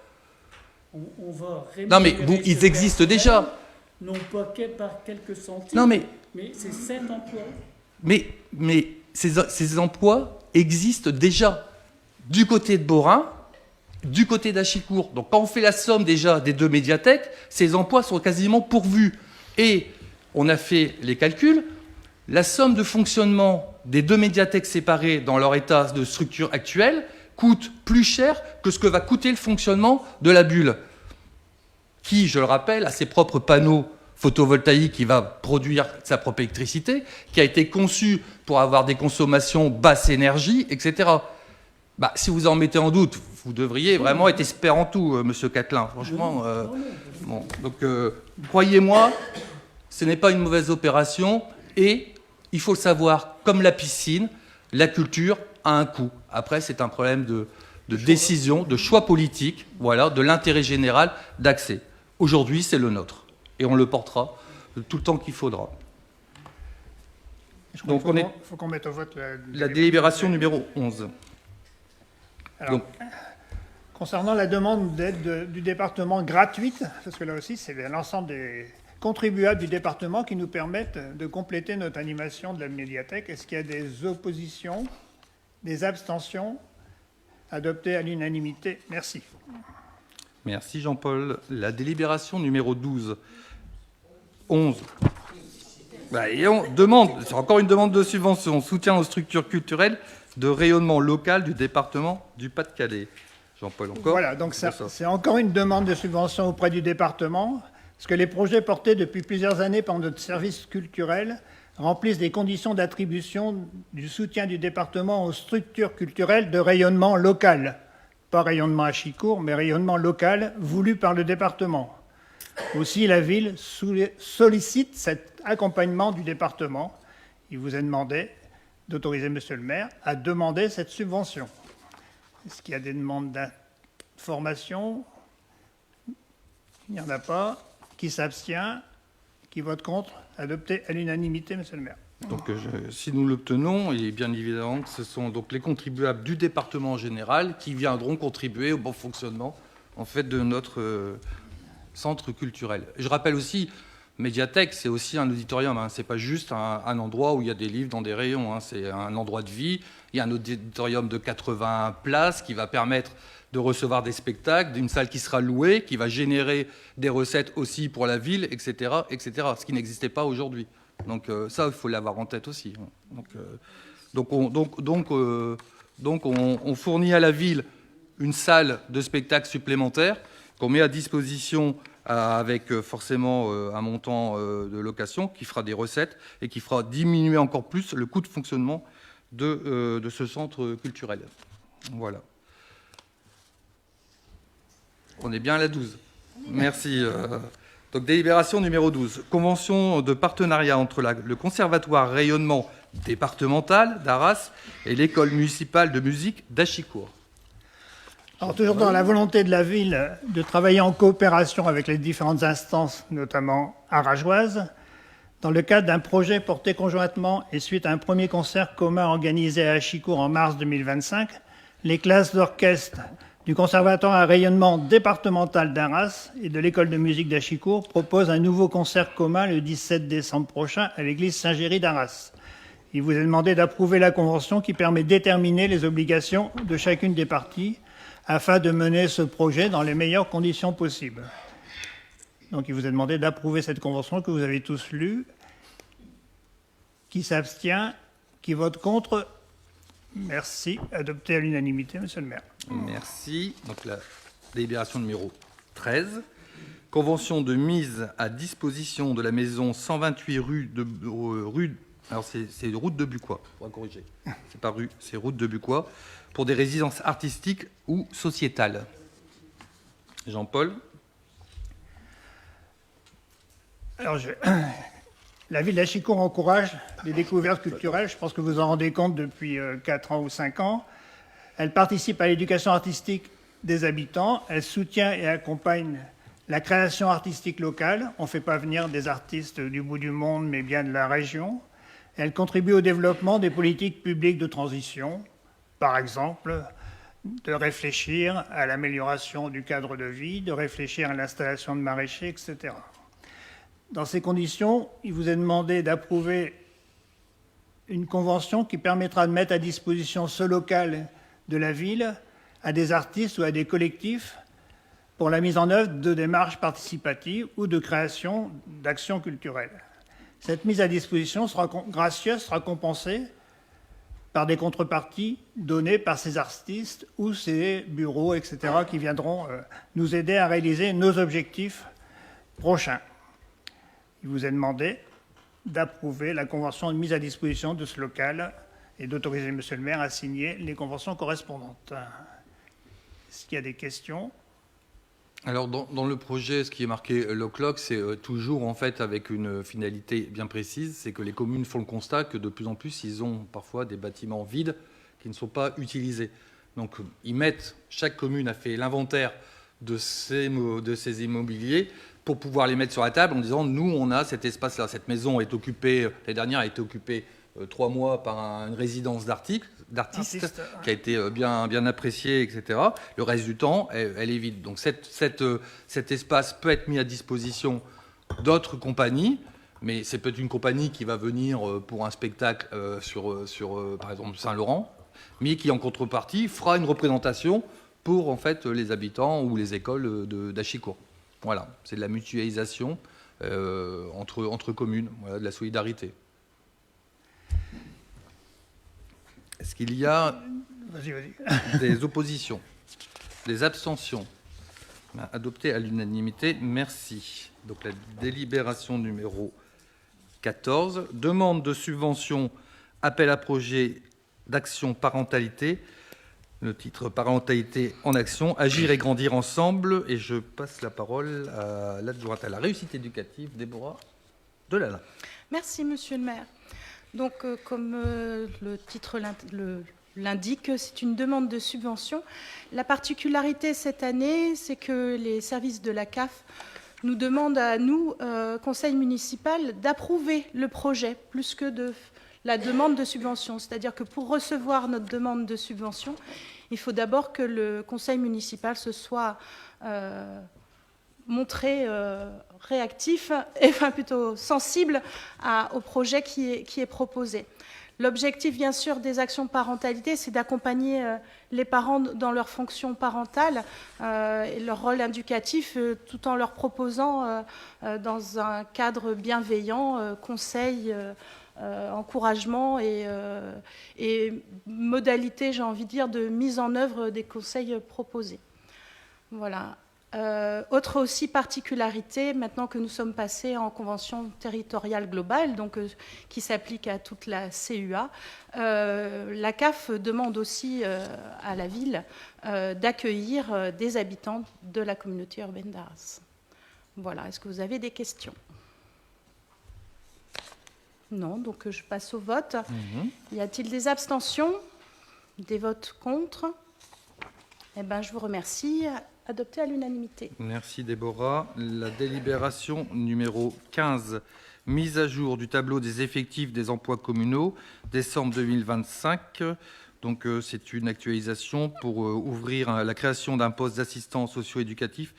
On va non, mais ils existent déjà. Non pas par quelques centimes, non, mais c'est 7 emplois. Mais ces emplois existent déjà, du côté de Beaurain, du côté d'Achicourt. Donc quand on fait la somme déjà des deux médiathèques, ces emplois sont quasiment pourvus. Et on a fait les calculs, la somme de fonctionnement des deux médiathèques séparées dans leur état de structure actuelle coûte plus cher que ce que va coûter le fonctionnement de la bulle, qui, je le rappelle, a ses propres panneaux photovoltaïques, qui va produire sa propre électricité, qui a été conçu pour avoir des consommations basse énergie, etc. Si vous en mettez en doute, vous devriez vraiment être expert en tout, Monsieur Catelin. Franchement, donc croyez-moi, ce n'est pas une mauvaise opération et il faut le savoir, comme la piscine, la culture a un coût. Après, c'est un problème de décision, de choix politique, voilà, de l'intérêt général d'accès. Aujourd'hui, c'est le nôtre. Et on le portera tout le temps qu'il faudra. Donc, il faut qu'on mette au vote la délibération numéro 11. Alors, concernant la demande d'aide du département gratuite, parce que là aussi, c'est l'ensemble des contribuables du département qui nous permettent de compléter notre animation de la médiathèque. Est-ce qu'il y a des oppositions, des abstentions adoptées à l'unanimité? Merci. Merci Jean-Paul. La délibération numéro 12. 11. Et on demande, c'est encore une demande de subvention, soutien aux structures culturelles de rayonnement local du département du Pas-de-Calais. Jean-Paul, encore. Voilà, donc c'est encore une demande de subvention auprès du département, parce que les projets portés depuis plusieurs années par notre service culturel remplissent des conditions d'attribution du soutien du département aux structures culturelles de rayonnement local. Pas rayonnement à Chicourt, mais rayonnement local voulu par le département. Aussi, la ville sollicite cet accompagnement du département. Il vous est demandé d'autoriser monsieur le maire à demander cette subvention. Est-ce qu'il y a des demandes d'information? Il n'y en a pas. Qui s'abstient? Qui vote contre? Adopté à l'unanimité, monsieur le maire. Donc, si nous l'obtenons, il est bien évident que ce sont donc les contribuables du département en général qui viendront contribuer au bon fonctionnement en fait, de notre centre culturel. Je rappelle aussi, médiathèque, c'est aussi un auditorium. Hein. Ce n'est pas juste un endroit où il y a des livres dans des rayons. Hein. C'est un endroit de vie. Il y a un auditorium de 80 places qui va permettre de recevoir des spectacles, d'une salle qui sera louée, qui va générer des recettes aussi pour la ville, etc., etc., ce qui n'existait pas aujourd'hui. Donc ça, il faut l'avoir en tête aussi. Donc on fournit à la ville une salle de spectacle supplémentaire qu'on met à disposition avec forcément un montant de location qui fera des recettes et qui fera diminuer encore plus le coût de fonctionnement de ce centre culturel. Voilà. On est bien à la 12. Merci. Donc, délibération numéro 12. Convention de partenariat entre le Conservatoire rayonnement départemental d'Arras et l'École municipale de musique d'Achicourt. Alors, toujours dans la volonté de la ville de travailler en coopération avec les différentes instances, notamment arageoises, dans le cadre d'un projet porté conjointement et suite à un premier concert commun organisé à Achicourt en mars 2025, les classes d'orchestre du Conservatoire à rayonnement départemental d'Arras et de l'École de musique d'Achicourt proposent un nouveau concert commun le 17 décembre prochain à l'église Saint-Géry d'Arras. Il vous est demandé d'approuver la convention qui permet de déterminer les obligations de chacune des parties afin de mener ce projet dans les meilleures conditions possibles. Donc il vous est demandé d'approuver cette convention que vous avez tous lue. Qui s'abstient? Qui vote contre? Merci. Adopté à l'unanimité, monsieur le maire. Merci. Donc la délibération numéro 13. Convention de mise à disposition de la maison 128 alors c'est route de Bucois, on va corriger. C'est pas rue, c'est route de Bucois, pour des résidences artistiques ou sociétales. Jean-Paul. Alors, la ville d'Achicourt encourage les découvertes culturelles. Je pense que vous en rendez compte depuis 4 ans ou 5 ans. Elle participe à l'éducation artistique des habitants. Elle soutient et accompagne la création artistique locale. On ne fait pas venir des artistes du bout du monde, mais bien de la région. Elle contribue au développement des politiques publiques de transition. Par exemple, de réfléchir à l'amélioration du cadre de vie, de réfléchir à l'installation de maraîchers, etc. Dans ces conditions, il vous est demandé d'approuver une convention qui permettra de mettre à disposition ce local de la ville à des artistes ou à des collectifs pour la mise en œuvre de démarches participatives ou de création d'actions culturelles. Cette mise à disposition sera gracieuse, sera compensée par des contreparties données par ces artistes ou ces bureaux, etc., qui viendront nous aider à réaliser nos objectifs prochains. Il vous est demandé d'approuver la convention de mise à disposition de ce local et d'autoriser monsieur le maire à signer les conventions correspondantes. Est-ce qu'il y a des questions? Alors, dans le projet, ce qui est marqué LOCLOC, c'est toujours en fait avec une finalité bien précise, c'est que les communes font le constat que de plus en plus, ils ont parfois des bâtiments vides qui ne sont pas utilisés. Donc, chaque commune a fait l'inventaire de ces immobiliers pour pouvoir les mettre sur la table en disant, nous, on a cet espace-là. Cette maison est occupée, l'année dernière, a été occupée 3 mois par une résidence d'artistes qui a été bien appréciée, etc. Le reste du temps, elle est vide. Donc cet espace peut être mis à disposition d'autres compagnies, mais c'est peut-être une compagnie qui va venir pour un spectacle sur par exemple, Saint-Laurent, mais qui, en contrepartie, fera une représentation pour en fait, les habitants ou les écoles d'Achicourt. Voilà, c'est de la mutualisation entre communes, voilà, de la solidarité. Est-ce qu'il y a des oppositions? Des abstentions? Adopté à l'unanimité, merci. Donc la délibération numéro 14, demande de subvention, appel à projet d'action parentalité, le titre parentalité en action, agir et grandir ensemble, et je passe la parole à l'adjointe à la réussite éducative, Déborah Delala. Merci, monsieur le maire. Donc, comme le titre l'indique, c'est une demande de subvention. La particularité cette année, c'est que les services de la CAF nous demandent à nous, conseil municipal, d'approuver le projet plus que de la demande de subvention. C'est-à-dire que pour recevoir notre demande de subvention, il faut d'abord que le conseil municipal se soit montré réactif, enfin plutôt sensible au projet qui est proposé. L'objectif, bien sûr, des actions de parentalité, c'est d'accompagner les parents dans leur fonction parentale et leur rôle éducatif, tout en leur proposant, dans un cadre bienveillant, conseil, encouragement et modalités, j'ai envie de dire, de mise en œuvre des conseils proposés. Voilà. Autre aussi particularité, maintenant que nous sommes passés en convention territoriale globale, donc qui s'applique à toute la CUA, la CAF demande aussi à la ville d'accueillir des habitants de la communauté urbaine d'Arras. Voilà, est-ce que vous avez des questions? Non, donc je passe au vote. Y a-t-il des abstentions? Des votes contre? Eh bien, je vous remercie. Adopté à l'unanimité. Merci Déborah. La délibération numéro 15, mise à jour du tableau des effectifs des emplois communaux, décembre 2025. Donc c'est une actualisation pour ouvrir la création d'un poste d'assistant socio-éducatif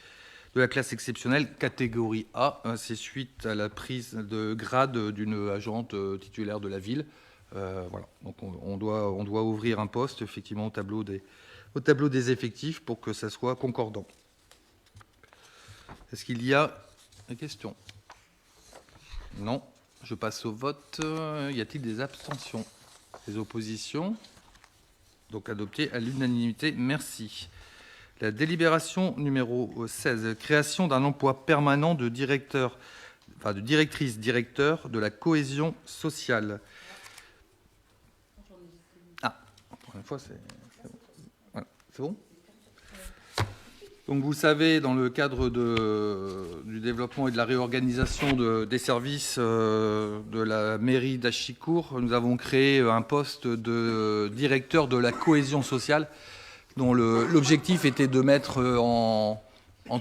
de la classe exceptionnelle catégorie A. C'est suite à la prise de grade d'une agente titulaire de la ville. Voilà. Donc on doit ouvrir un poste effectivement au tableau des effectifs pour que ça soit concordant. Est-ce qu'il y a des questions? Non. Je passe au vote. Y a-t-il des abstentions? Des oppositions? Donc adopté à l'unanimité. Merci. La délibération numéro 16, création d'un emploi permanent de directrice-directeur de la cohésion sociale. Ah, pour une fois, c'est bon. Donc vous savez, dans le cadre du développement et de la réorganisation des services de la mairie d'Achicourt, nous avons créé un poste de directeur de la cohésion sociale, dont l'objectif était de mettre en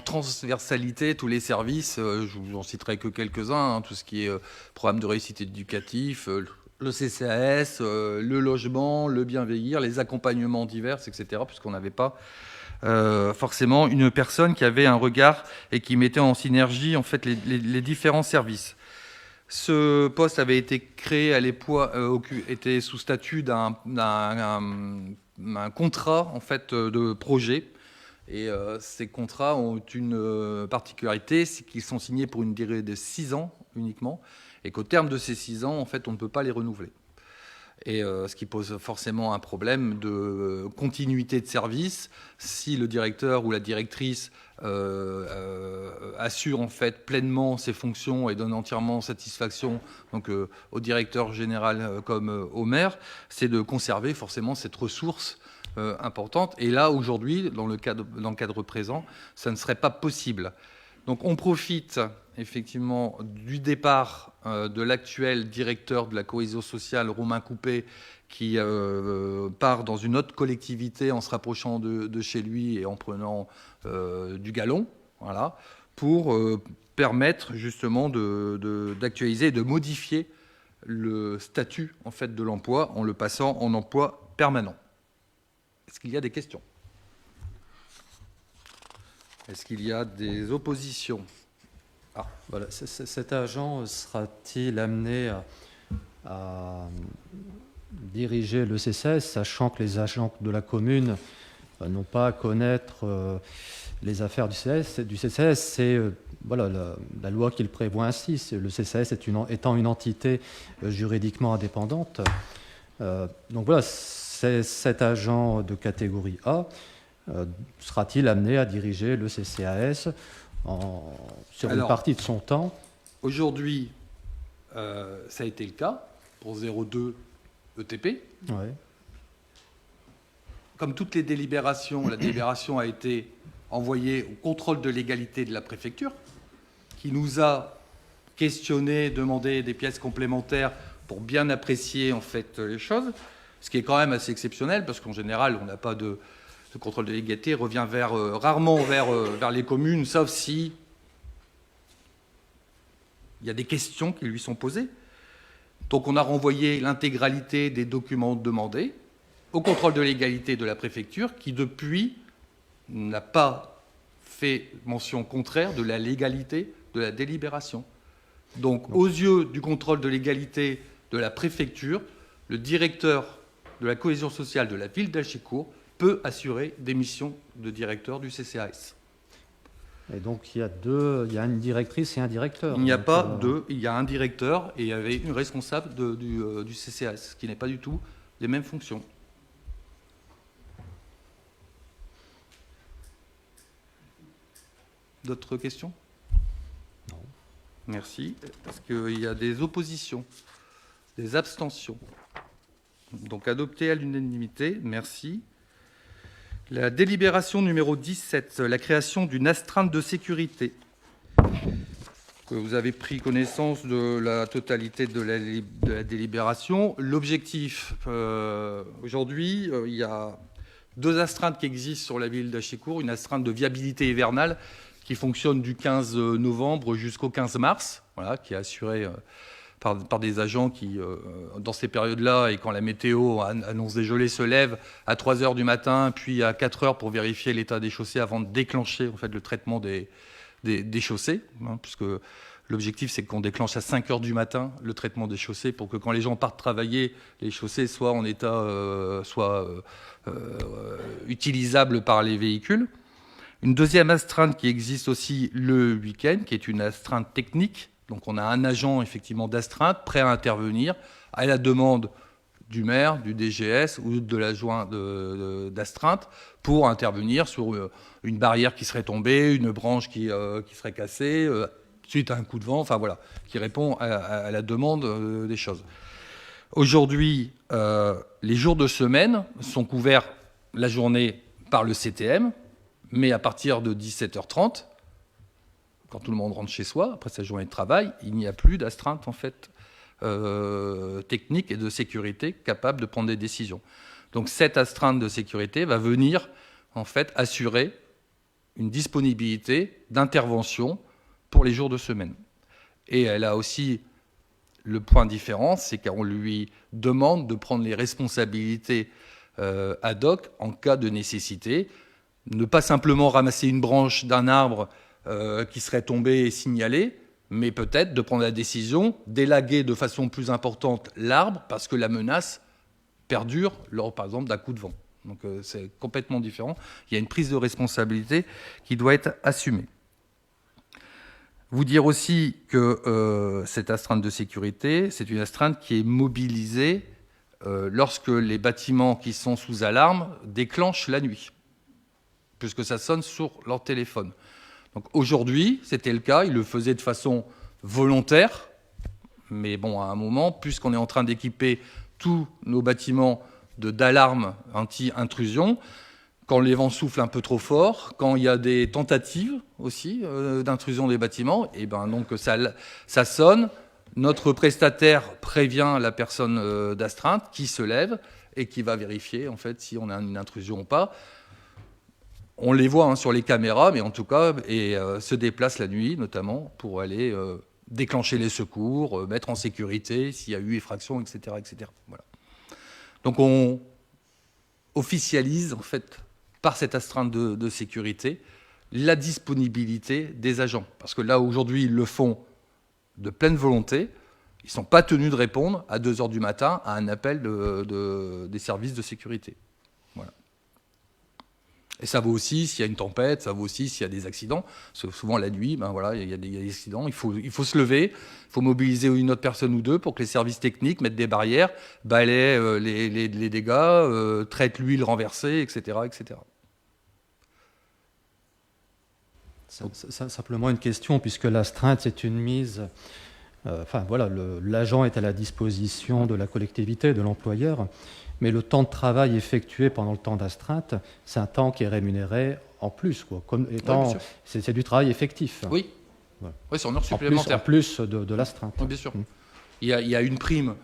transversalité tous les services. Je vous en citerai que quelques-uns, tout ce qui est programme de réussite éducatif, le CCAS, le logement, le bien vieillir, les accompagnements divers, etc., puisqu'on n'avait pas forcément une personne qui avait un regard et qui mettait en synergie en fait les différents services. Ce poste avait été créé à l'époque, était sous statut d'un contrat en fait de projet. Et ces contrats ont une particularité, c'est qu'ils sont signés pour une durée de 6 ans uniquement, et qu'au terme de ces 6 ans, en fait, on ne peut pas les renouveler. Et ce qui pose forcément un problème de continuité de service. Si le directeur ou la directrice assure en fait pleinement ses fonctions et donne entièrement satisfaction donc, au directeur général comme au maire, c'est de conserver forcément cette ressource importante. Et là, aujourd'hui, dans le cadre présent, ça ne serait pas possible. Donc on profite effectivement du départ de l'actuel directeur de la cohésion sociale, Romain Coupé, qui part dans une autre collectivité en se rapprochant de chez lui et en prenant du galon, voilà, pour permettre justement d'actualiser et de modifier le statut en fait, de l'emploi en le passant en emploi permanent. Est-ce qu'il y a des questions ? Est-ce qu'il y a des oppositions ? Voilà. Cet agent sera-t-il amené à diriger le CCAS, sachant que les agents de la commune n'ont pas à connaître les affaires du CCAS? C'est voilà, la loi qui le prévoit ainsi. Le CCAS étant une entité juridiquement indépendante. Donc voilà, c'est cet agent de catégorie A sera-t-il amené à diriger le CCAS sur une partie de son temps? Aujourd'hui, ça a été le cas pour 02 ETP. Ouais. Comme toutes les délibérations, la délibération a été envoyée au contrôle de légalité de la préfecture, qui nous a questionné, demandé des pièces complémentaires pour bien apprécier en fait les choses, ce qui est quand même assez exceptionnel, parce qu'en général, on n'a pas de contrôle de légalité, revient rarement vers les communes, sauf si il y a des questions qui lui sont posées. Donc on a renvoyé l'intégralité des documents demandés au contrôle de légalité de la préfecture, qui depuis n'a pas fait mention contraire de la légalité de la délibération. Donc aux yeux du contrôle de légalité de la préfecture, le directeur de la cohésion sociale de la ville d'Achicourt peut assurer des missions de directeur du CCAS. Et donc il y a une directrice et un directeur. Il n'y a pas deux, il y a un directeur et il y avait une responsable du CCAS, qui n'est pas du tout les mêmes fonctions. D'autres questions? Non. Merci. Est-ce qu'il y a des oppositions, des abstentions? Donc adopté à l'unanimité, merci. La délibération numéro 17, la création d'une astreinte de sécurité. Vous avez pris connaissance de la totalité de la délibération. L'objectif, aujourd'hui, il y a 2 astreintes qui existent sur la ville d'Achicourt. Une astreinte de viabilité hivernale qui fonctionne du 15 novembre jusqu'au 15 mars, voilà, qui est assurée par des agents qui, dans ces périodes-là, et quand la météo annonce des gelées, se lèvent à 3 heures du matin, puis à 4 heures pour vérifier l'état des chaussées avant de déclencher en fait, le traitement des chaussées, hein, puisque l'objectif, c'est qu'on déclenche à 5 heures du matin le traitement des chaussées pour que quand les gens partent travailler, les chaussées soient en état, utilisables par les véhicules. Une deuxième astreinte qui existe aussi le week-end, qui est une astreinte technique. Donc on a un agent effectivement d'astreinte prêt à intervenir à la demande du maire, du DGS ou de l'adjoint d'astreinte pour intervenir sur une barrière qui serait tombée, une branche qui serait cassée, suite à un coup de vent, enfin voilà, qui répond à la demande des choses. Aujourd'hui, les jours de semaine sont couverts la journée par le CTM, mais à partir de 17h30, quand tout le monde rentre chez soi, après sa journée de travail, il n'y a plus d'astreinte en fait, technique et de sécurité capable de prendre des décisions. Donc cette astreinte de sécurité va venir en fait, assurer une disponibilité d'intervention pour les jours de semaine. Et elle a aussi le point différent, c'est qu'on lui demande de prendre les responsabilités ad hoc en cas de nécessité. Ne pas simplement ramasser une branche d'un arbre qui serait tombée et signalée, mais peut-être de prendre la décision d'élaguer de façon plus importante l'arbre parce que la menace perdure lors, par exemple, d'un coup de vent. Donc c'est complètement différent. Il y a une prise de responsabilité qui doit être assumée. Vous dire aussi que cette astreinte de sécurité, c'est une astreinte qui est mobilisée lorsque les bâtiments qui sont sous alarme déclenchent la nuit, puisque ça sonne sur leur téléphone. Donc aujourd'hui, c'était le cas, ils le faisaient de façon volontaire, mais bon, à un moment, puisqu'on est en train d'équiper tous nos bâtiments d'alarme anti-intrusion, quand les vents soufflent un peu trop fort, quand il y a des tentatives aussi d'intrusion des bâtiments, et ben donc ça sonne. Notre prestataire prévient la personne d'astreinte qui se lève et qui va vérifier en fait si on a une intrusion ou pas. On les voit sur les caméras, mais en tout cas, et se déplacent la nuit notamment pour aller déclencher les secours, mettre en sécurité s'il y a eu effraction, etc., etc. Voilà. Donc on officialise en fait par cette astreinte de sécurité la disponibilité des agents. Parce que là, aujourd'hui, ils le font de pleine volonté. Ils ne sont pas tenus de répondre à 2 heures du matin à un appel des services de sécurité. Voilà. Et ça vaut aussi s'il y a une tempête, ça vaut aussi s'il y a des accidents. Parce que souvent, la nuit, ben voilà, il y a des accidents. Il faut se lever, il faut mobiliser une autre personne ou deux pour que les services techniques mettent des barrières, balaient les dégâts, traitent l'huile renversée, etc., etc. Simplement une question, puisque l'astreinte, c'est une mise... l'agent est à la disposition de la collectivité, de l'employeur, mais le temps de travail effectué pendant le temps d'astreinte, c'est un temps qui est rémunéré en plus, quoi, comme étant, c'est du travail effectif. Oui, voilà. Oui, c'est en heure supplémentaire. En plus de l'astreinte. Oui, bien sûr. Il y a une prime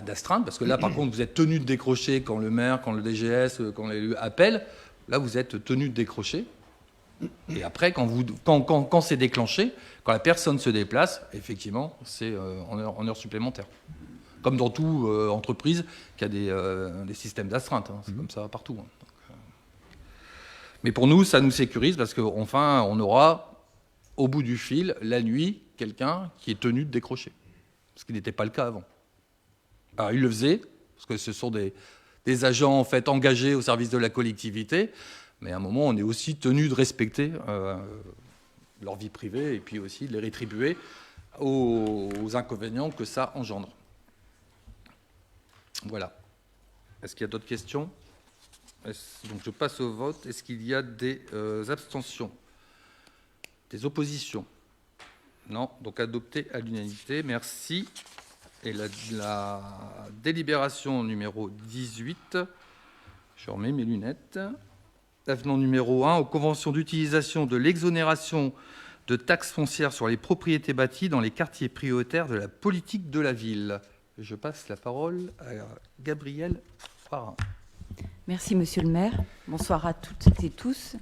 d'astreinte, parce que là, par contre, vous êtes tenu de décrocher quand le maire, quand le DGS, quand l'élu appelle. Là, vous êtes tenu de décrocher. Et après, quand c'est déclenché, quand la personne se déplace, effectivement, c'est en heure supplémentaire. Comme dans toute entreprise qui a des systèmes d'astreinte. Hein. C'est comme ça partout. Hein. Donc, mais pour nous, ça nous sécurise parce qu'enfin, on aura, au bout du fil, la nuit, quelqu'un qui est tenu de décrocher. Ce qui n'était pas le cas avant. Alors, ils le faisaient, parce que ce sont des agents en fait, engagés au service de la collectivité. Mais à un moment, on est aussi tenu de respecter leur vie privée et puis aussi de les rétribuer aux inconvénients que ça engendre. Voilà. Est-ce qu'il y a d'autres questions ? Donc je passe au vote. Est-ce qu'il y a des abstentions ? Des oppositions ? Non. Donc adopté à l'unanimité. Merci. Et la délibération numéro 18. Je remets mes lunettes. Avenant numéro 1 aux conventions d'utilisation de l'exonération de taxes foncières sur les propriétés bâties dans les quartiers prioritaires de la politique de la ville. Je passe la parole à Gabrielle Farin. Merci, Monsieur le maire. Bonsoir à toutes et tous.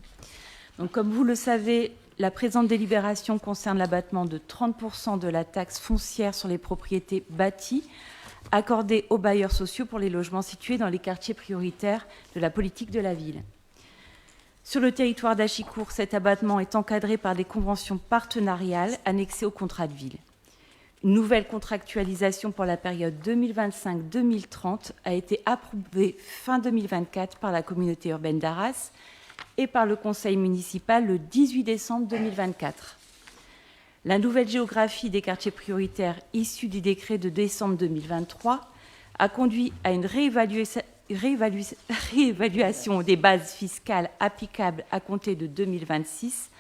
Donc, comme vous le savez, la présente délibération concerne l'abattement de 30% de la taxe foncière sur les propriétés bâties accordée aux bailleurs sociaux pour les logements situés dans les quartiers prioritaires de la politique de la ville. Sur le territoire d'Achicourt, cet abattement est encadré par des conventions partenariales annexées au contrat de ville. Une nouvelle contractualisation pour la période 2025-2030 a été approuvée fin 2024 par la communauté urbaine d'Arras et par le conseil municipal le 18 décembre 2024. La nouvelle géographie des quartiers prioritaires issue du décret de décembre 2023 a conduit à une réévaluation des bases fiscales applicables à compter de 2026,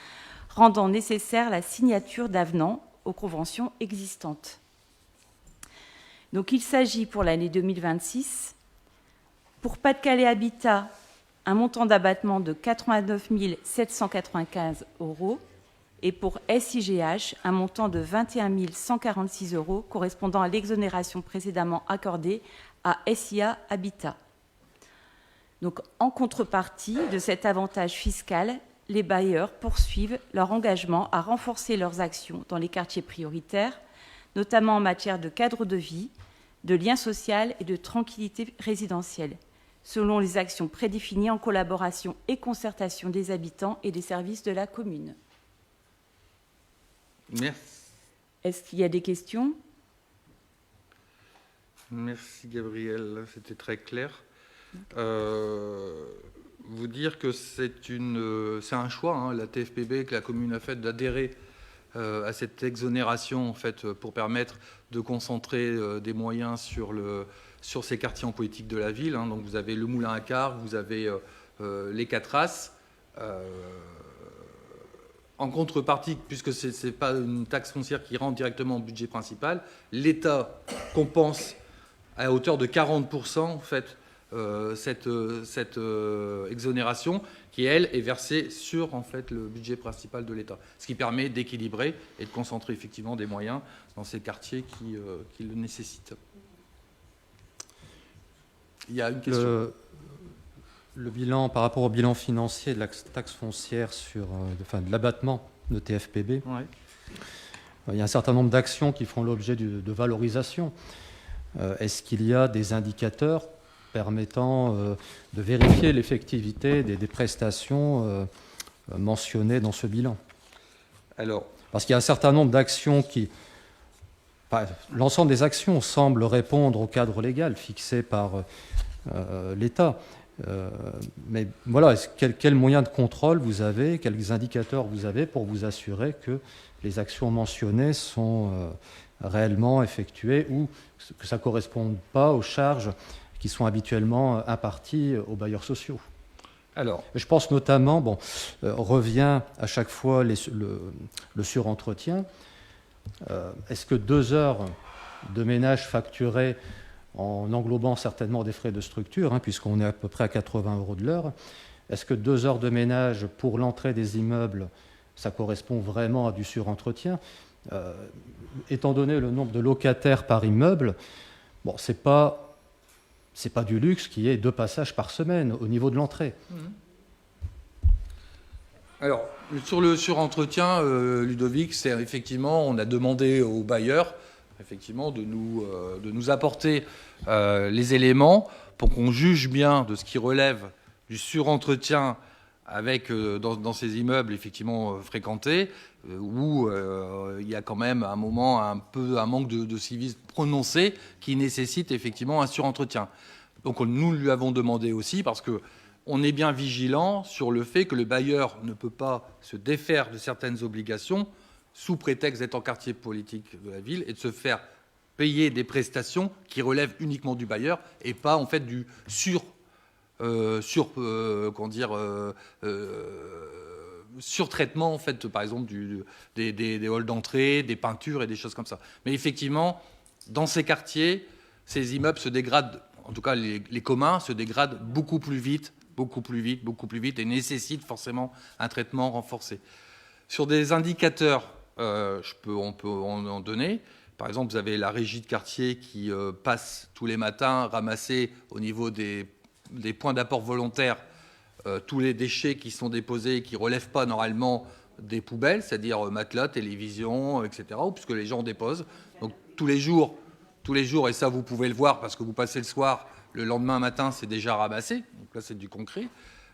rendant nécessaire la signature d'avenants aux conventions existantes. Donc il s'agit pour l'année 2026, pour Pas-de-Calais Habitat, un montant d'abattement de 89 795 € et pour SIGH, un montant de 21 146 € correspondant à l'exonération précédemment accordée à SIA Habitat. Donc, en contrepartie de cet avantage fiscal, les bailleurs poursuivent leur engagement à renforcer leurs actions dans les quartiers prioritaires, notamment en matière de cadre de vie, de lien social et de tranquillité résidentielle, selon les actions prédéfinies en collaboration et concertation des habitants et des services de la commune. Merci. Est-ce qu'il y a des questions ? Merci Gabrielle, c'était très clair. Vous dire que c'est un choix, hein, la TFPB, que la commune a fait d'adhérer à cette exonération en fait, pour permettre de concentrer des moyens sur ces quartiers en politique de la ville. Hein. Donc vous avez le Moulin à Quart, vous avez les Catras. En contrepartie, puisque ce n'est pas une taxe foncière qui rentre directement au budget principal, l'État compense à hauteur de 40% en fait, cette exonération qui, elle, est versée sur en fait, le budget principal de l'État. Ce qui permet d'équilibrer et de concentrer effectivement des moyens dans ces quartiers qui le nécessitent. Il y a une question. Le bilan, par rapport au bilan financier de la taxe foncière de l'abattement de TFPB, ouais. Il y a un certain nombre d'actions qui font l'objet de valorisation. Est-ce qu'il y a des indicateurs permettant de vérifier l'effectivité des prestations mentionnées dans ce bilan ? Alors, parce qu'il y a un certain nombre d'actions qui... l'ensemble des actions semble répondre au cadre légal fixé par l'État. Mais voilà, quels moyens de contrôle vous avez, quels indicateurs vous avez pour vous assurer que les actions mentionnées sont réellement effectuées ou que ça ne corresponde pas aux charges qui sont habituellement imparties aux bailleurs sociaux ? Alors, je pense notamment, revient à chaque fois le surentretien. Est-ce que 2 heures de ménage facturées en englobant certainement des frais de structure, puisqu'on est à peu près à 80 € de l'heure, est-ce que 2 heures de ménage pour l'entrée des immeubles, ça correspond vraiment à du surentretien ? Étant donné le nombre de locataires par immeuble, c'est pas du luxe qui est 2 passages par semaine au niveau de l'entrée. Alors, sur le surentretien, Ludovic, c'est effectivement, on a demandé aux bailleurs effectivement de nous apporter les éléments pour qu'on juge bien de ce qui relève du surentretien avec dans ces immeubles effectivement fréquentés, où il y a quand même à un moment un manque de civisme prononcé qui nécessite effectivement un surentretien. Donc nous lui avons demandé aussi, parce que on est bien vigilant sur le fait que le bailleur ne peut pas se défaire de certaines obligations sous prétexte d'être en quartier politique de la ville et de se faire payer des prestations qui relèvent uniquement du bailleur et pas en fait du surtraitement en fait, par exemple des halls d'entrée, des peintures et des choses comme ça. Mais effectivement, dans ces quartiers, ces immeubles se dégradent, en tout cas les communs se dégradent beaucoup plus vite et nécessitent forcément un traitement renforcé. Sur des indicateurs, on peut en donner. Par exemple, vous avez la régie de quartier qui passe tous les matins ramasser au niveau des points d'apport volontaires tous les déchets qui sont déposés et qui ne relèvent pas normalement des poubelles, c'est-à-dire matelas, télévision, etc., puisque les gens déposent. Donc tous les jours, et ça vous pouvez le voir parce que vous passez le soir, le lendemain matin, c'est déjà ramassé. Donc là, c'est du concret.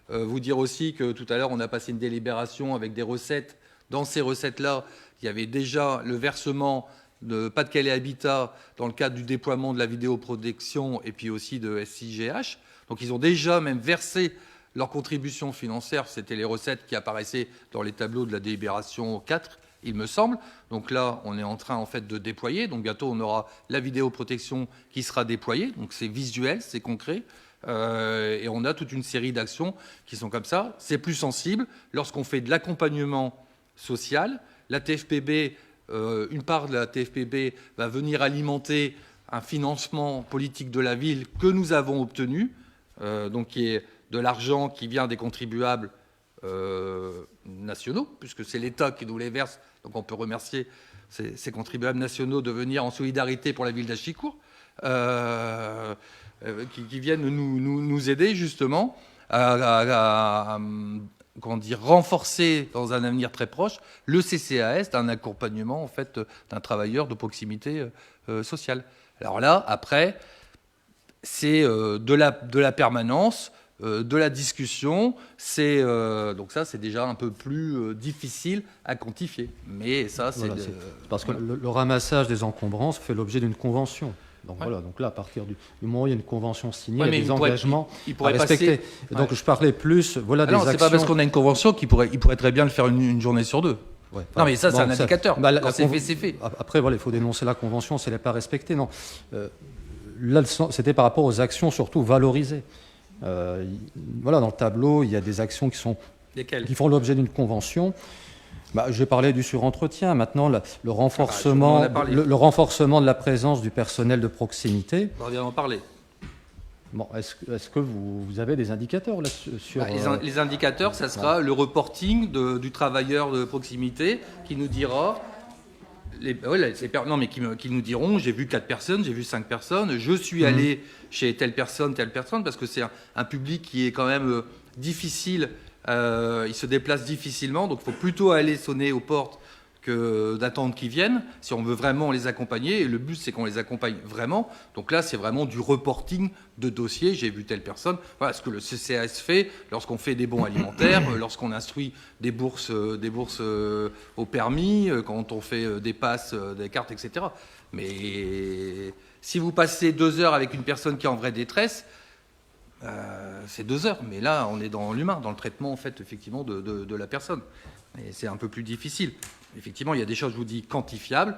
Vous dire aussi que tout à l'heure, on a passé une délibération avec des recettes. Dans ces recettes-là, il y avait déjà le versement de Pas-de-Calais Habitat dans le cadre du déploiement de la vidéoprotection et puis aussi de SIGH. Donc ils ont déjà même versé leur contribution financière. C'était les recettes qui apparaissaient dans les tableaux de la délibération 4, il me semble. Donc là, on est en train en fait de déployer. Donc bientôt, on aura la vidéoprotection qui sera déployée. Donc c'est visuel, c'est concret. Et on a toute une série d'actions qui sont comme ça. C'est plus sensible lorsqu'on fait de l'accompagnement social. La TFPB, une part de la TFPB va venir alimenter un financement politique de la ville que nous avons obtenu, donc qui est de l'argent qui vient des contribuables nationaux, puisque c'est l'État qui nous les verse. Donc on peut remercier ces contribuables nationaux de venir en solidarité pour la ville d'Achicourt, qui viennent nous aider justement à renforcer dans un avenir très proche le CCAS d'un accompagnement en fait d'un travailleur de proximité sociale. Alors là, après, c'est de la permanence, de la discussion. Donc ça, c'est déjà un peu plus difficile à quantifier. Mais ça, c'est parce que le ramassage des encombrances fait l'objet d'une convention. Donc voilà, donc là, à partir du moment où il y a une convention signée, il y a des engagements à respecter. Et donc je parlais plus, des actions... c'est pas parce qu'on a une convention qu'il pourrait très bien le faire une journée sur 2. Ouais, non, mais ça, c'est un indicateur. Quand c'est fait, c'est fait. Après, il faut dénoncer la convention si elle n'est pas respectée. Non. Là, c'était par rapport aux actions surtout valorisées. Dans le tableau, il y a des actions qui font l'objet d'une convention. J'ai parlé du surentretien. Maintenant, le renforcement de la présence du personnel de proximité. On va en parler. Bon, est-ce que vous avez des indicateurs là sur les indicateurs, ça sera le reporting du travailleur de proximité qui nous dira... qui nous diront, j'ai vu 4 personnes, j'ai vu 5 personnes, je suis allé chez telle personne, parce que c'est un public qui est quand même difficile, il se déplace difficilement, donc il faut plutôt aller sonner aux portes que d'attendre qu'ils viennent, si on veut vraiment les accompagner, et le but c'est qu'on les accompagne vraiment. Donc là, c'est vraiment du reporting de dossiers, j'ai vu telle personne. Voilà ce que le CCAS fait lorsqu'on fait des bons alimentaires, lorsqu'on instruit des bourses au permis, quand on fait des passes, des cartes, etc. Mais si vous passez 2 heures avec une personne qui est en vraie détresse, c'est 2 heures. Mais là, on est dans l'humain, dans le traitement en fait, effectivement, de la personne. Et c'est un peu plus difficile. Effectivement, il y a des choses, je vous dis, quantifiables.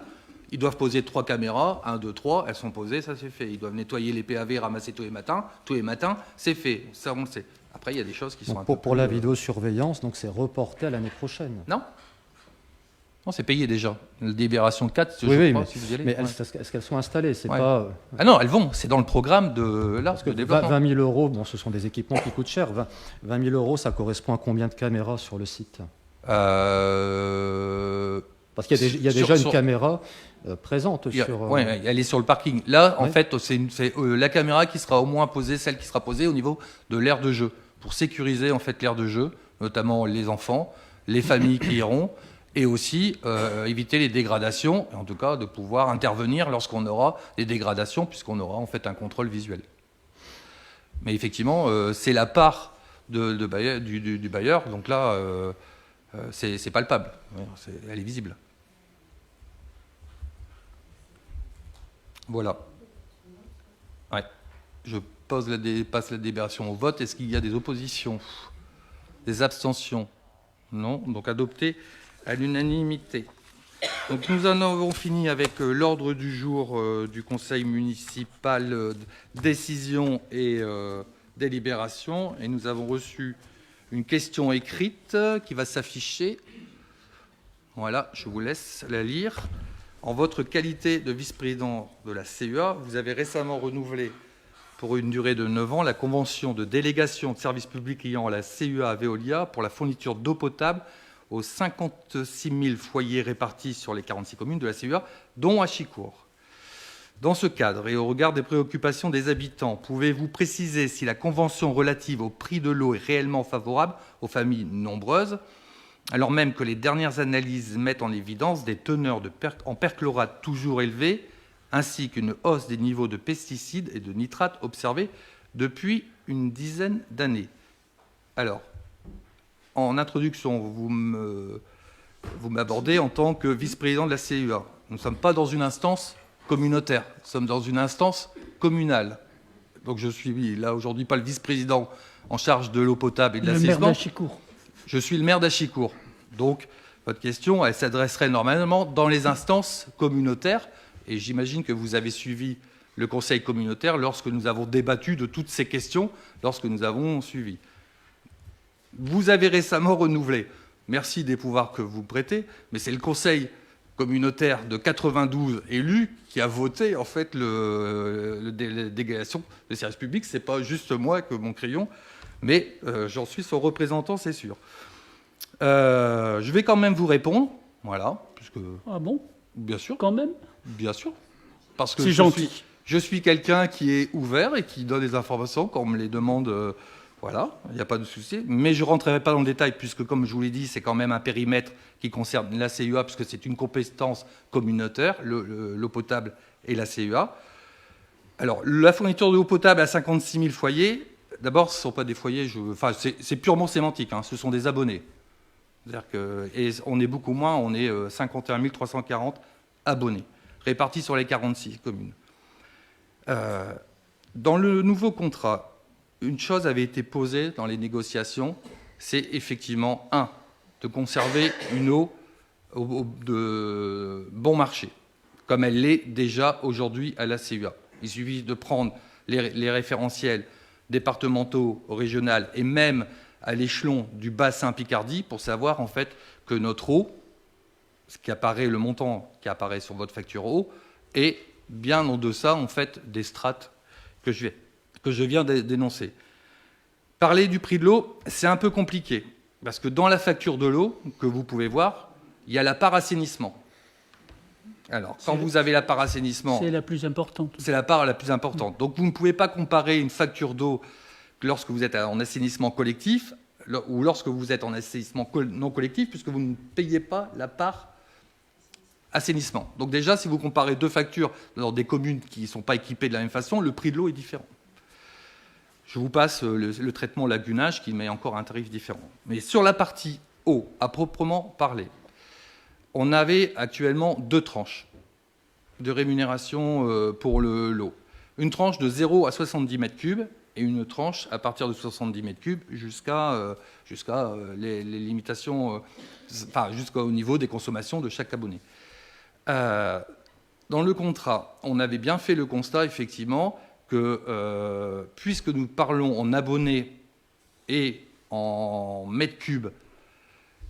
Ils doivent poser 3 caméras, 1, 2, 3, elles sont posées, ça c'est fait. Ils doivent nettoyer les PAV, ramasser tous les matins, c'est fait, ça on le sait. Après, il y a des choses qui sont donc un peu pour la vidéosurveillance, donc c'est reporté à l'année prochaine. Non. Non, c'est payé déjà. La délibération 4, oui, crois, mais, si vous y allez. mais est-ce qu'elles sont installées? C'est Ouais. pas... Ah non, elles vont. C'est dans le programme de développement. 20 000 euros, bon, ce sont des équipements qui coûtent cher. 20 000 euros, ça correspond à combien de caméras sur le site? Parce qu'il y a déjà une caméra présente sur... Oui, elle est sur le parking. Là, en fait, c'est la caméra qui sera au moins posée, celle qui sera posée au niveau de l'aire de jeu, pour sécuriser en fait l'aire de jeu, notamment les enfants, les familles qui iront, et aussi éviter les dégradations, et en tout cas de pouvoir intervenir lorsqu'on aura des dégradations, puisqu'on aura en fait un contrôle visuel. Mais effectivement, c'est la part du bailleur, donc là, c'est palpable, elle est visible. Voilà. Ouais. Je passe la délibération au vote. Est-ce qu'il y a des oppositions? Des abstentions? Non. Donc adopté à l'unanimité. Donc nous en avons fini avec l'ordre du jour du Conseil municipal, décision et délibération. Et nous avons reçu une question écrite qui va s'afficher. Voilà, je vous laisse la lire. En votre qualité de vice-président de la CEA, vous avez récemment renouvelé pour une durée de 9 ans la convention de délégation de services publics liant la CEA à Veolia pour la fourniture d'eau potable aux 56 000 foyers répartis sur les 46 communes de la CEA, dont Achicourt. Dans ce cadre et au regard des préoccupations des habitants, pouvez-vous préciser si la convention relative au prix de l'eau est réellement favorable aux familles nombreuses, alors même que les dernières analyses mettent en évidence des teneurs en perchlorate toujours élevées, ainsi qu'une hausse des niveaux de pesticides et de nitrates observés depuis une dizaine d'années. Alors, en introduction, vous m'abordez en tant que vice-président de la CEA. Nous ne sommes pas dans une instance communautaire, nous sommes dans une instance communale. Donc je suis là aujourd'hui pas le vice-président en charge de l'eau potable et de l'assainissement. Le maire d'Achicourt. Je suis le maire d'Achicourt. Donc votre question, elle s'adresserait normalement dans les instances communautaires. Et j'imagine que vous avez suivi le conseil communautaire lorsque nous avons débattu de toutes ces questions, lorsque nous avons suivi. Vous avez récemment renouvelé. Merci des pouvoirs que vous prêtez, mais c'est le conseil communautaire de 92 élus qui a voté en fait la délégation des services publics. C'est pas juste moi que mon crayon, mais j'en suis son représentant, c'est sûr. Je vais quand même vous répondre, voilà. Puisque, ah bon? Bien sûr. Quand même? Bien sûr. Parce que c'est gentil. Je suis quelqu'un qui est ouvert et qui donne des informations quand on me les demande. Voilà, il n'y a pas de souci. Mais je ne rentrerai pas dans le détail, puisque, comme je vous l'ai dit, c'est quand même un périmètre qui concerne la CEA, puisque c'est une compétence communautaire, l'eau potable et la CEA. Alors, la fourniture d'eau potable à 56 000 foyers, d'abord, ce ne sont pas des foyers, c'est purement sémantique, hein, ce sont des abonnés. C'est-à-dire que, et on est beaucoup moins, on est 51 340 abonnés, répartis sur les 46 communes. Dans le nouveau contrat, une chose avait été posée dans les négociations, c'est effectivement, de conserver une eau de bon marché, comme elle l'est déjà aujourd'hui à la CEA. Il suffit de prendre les référentiels départementaux, régionaux et même à l'échelon du bassin Picardie pour savoir en fait que notre eau, ce qui apparaît, le montant qui apparaît sur votre facture eau, est bien en deçà en fait des strates que je viens d'énoncer. Parler du prix de l'eau, c'est un peu compliqué, parce que dans la facture de l'eau, que vous pouvez voir, il y a la part assainissement. Alors, quand vous avez la part assainissement... C'est la plus importante. C'est la part la plus importante. Donc, vous ne pouvez pas comparer une facture d'eau lorsque vous êtes en assainissement collectif ou lorsque vous êtes en assainissement non collectif, puisque vous ne payez pas la part assainissement. Donc déjà, si vous comparez deux factures dans des communes qui ne sont pas équipées de la même façon, le prix de l'eau est différent. Je vous passe le traitement lagunage qui met encore un tarif différent. Mais sur la partie eau, à proprement parler, on avait actuellement deux tranches de rémunération pour l'eau. Une tranche de 0 à 70 mètres cubes et une tranche à partir de 70 mètres cubes jusqu'à les limitations, jusqu'au niveau des consommations de chaque abonné. Dans le contrat, on avait bien fait le constat, effectivement, que puisque nous parlons en abonnés et en mètres cubes,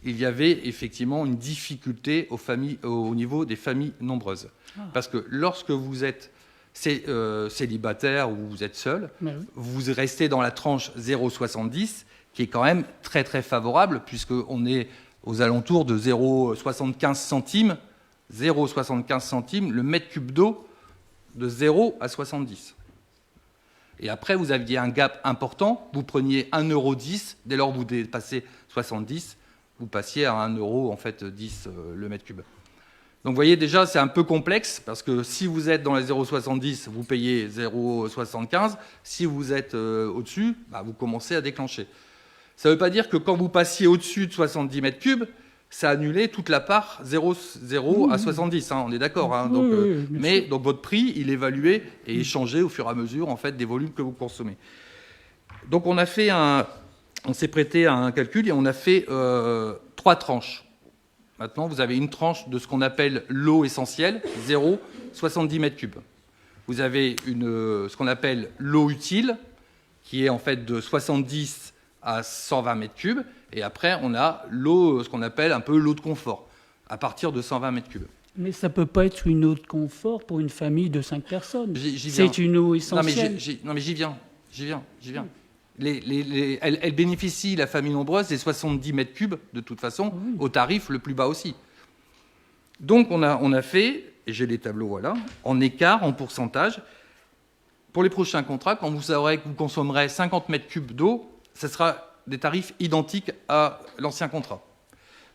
il y avait effectivement une difficulté au niveau des familles nombreuses. Parce que lorsque vous êtes célibataire ou vous êtes seul, vous restez dans la tranche 0,70, qui est quand même très très favorable, puisqu'on est aux alentours de 0,75 centimes, 0,75 centimes, le mètre cube d'eau de 0 à 70. Et après, vous aviez un gap important, vous preniez 1,10 €, dès lors que vous dépassez 70, vous passiez à 1 € en fait 10 le mètre cube. Donc vous voyez déjà c'est un peu complexe parce que si vous êtes dans les 0,70 vous payez 0,75. Si vous êtes au-dessus, vous commencez à déclencher. Ça ne veut pas dire que quand vous passiez au-dessus de 70 mètres cubes, ça annulait toute la part 0 à 70. On est d'accord. Donc votre prix il est évalué et échangé au fur et à mesure en fait des volumes que vous consommez. Donc on s'est prêté à un calcul et on a fait 3 tranches. Maintenant, vous avez une tranche de ce qu'on appelle l'eau essentielle, 0,70 mètres cubes. Vous avez ce qu'on appelle l'eau utile, qui est en fait de 70 à 120 mètres cubes. Et après, on a l'eau, ce qu'on appelle un peu l'eau de confort, à partir de 120 mètres cubes. Mais ça ne peut pas être une eau de confort pour une famille de 5 personnes. C'est une eau essentielle. Non, mais j'y viens. Elle bénéficie, la famille nombreuse, des 70 mètres cubes, de toute façon, au tarif le plus bas aussi. Donc, on a fait, et j'ai les tableaux, voilà, en écart, en pourcentage. Pour les prochains contrats, quand vous saurez que vous consommerez 50 mètres cubes d'eau, ce sera des tarifs identiques à l'ancien contrat.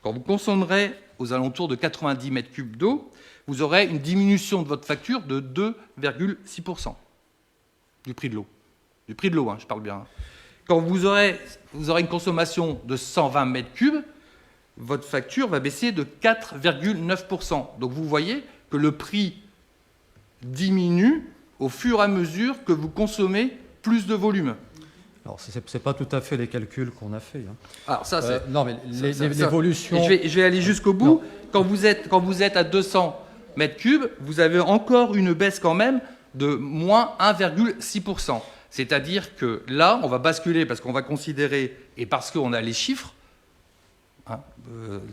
Quand vous consommerez aux alentours de 90 mètres cubes d'eau, vous aurez une diminution de votre facture de 2,6% du prix de l'eau. Du prix de l'eau, je parle bien. Quand vous aurez une consommation de 120 mètres cubes, votre facture va baisser de 4,9%. Donc vous voyez que le prix diminue au fur et à mesure que vous consommez plus de volume. Alors, ce n'est pas tout à fait les calculs qu'on a fait. Alors ça, c'est... non, mais l'évolution... Je vais aller jusqu'au bout. Quand vous êtes à 200 mètres cubes, vous avez encore une baisse quand même de moins 1,6%. C'est-à-dire que là, on va basculer parce qu'on va considérer, et parce qu'on a les chiffres,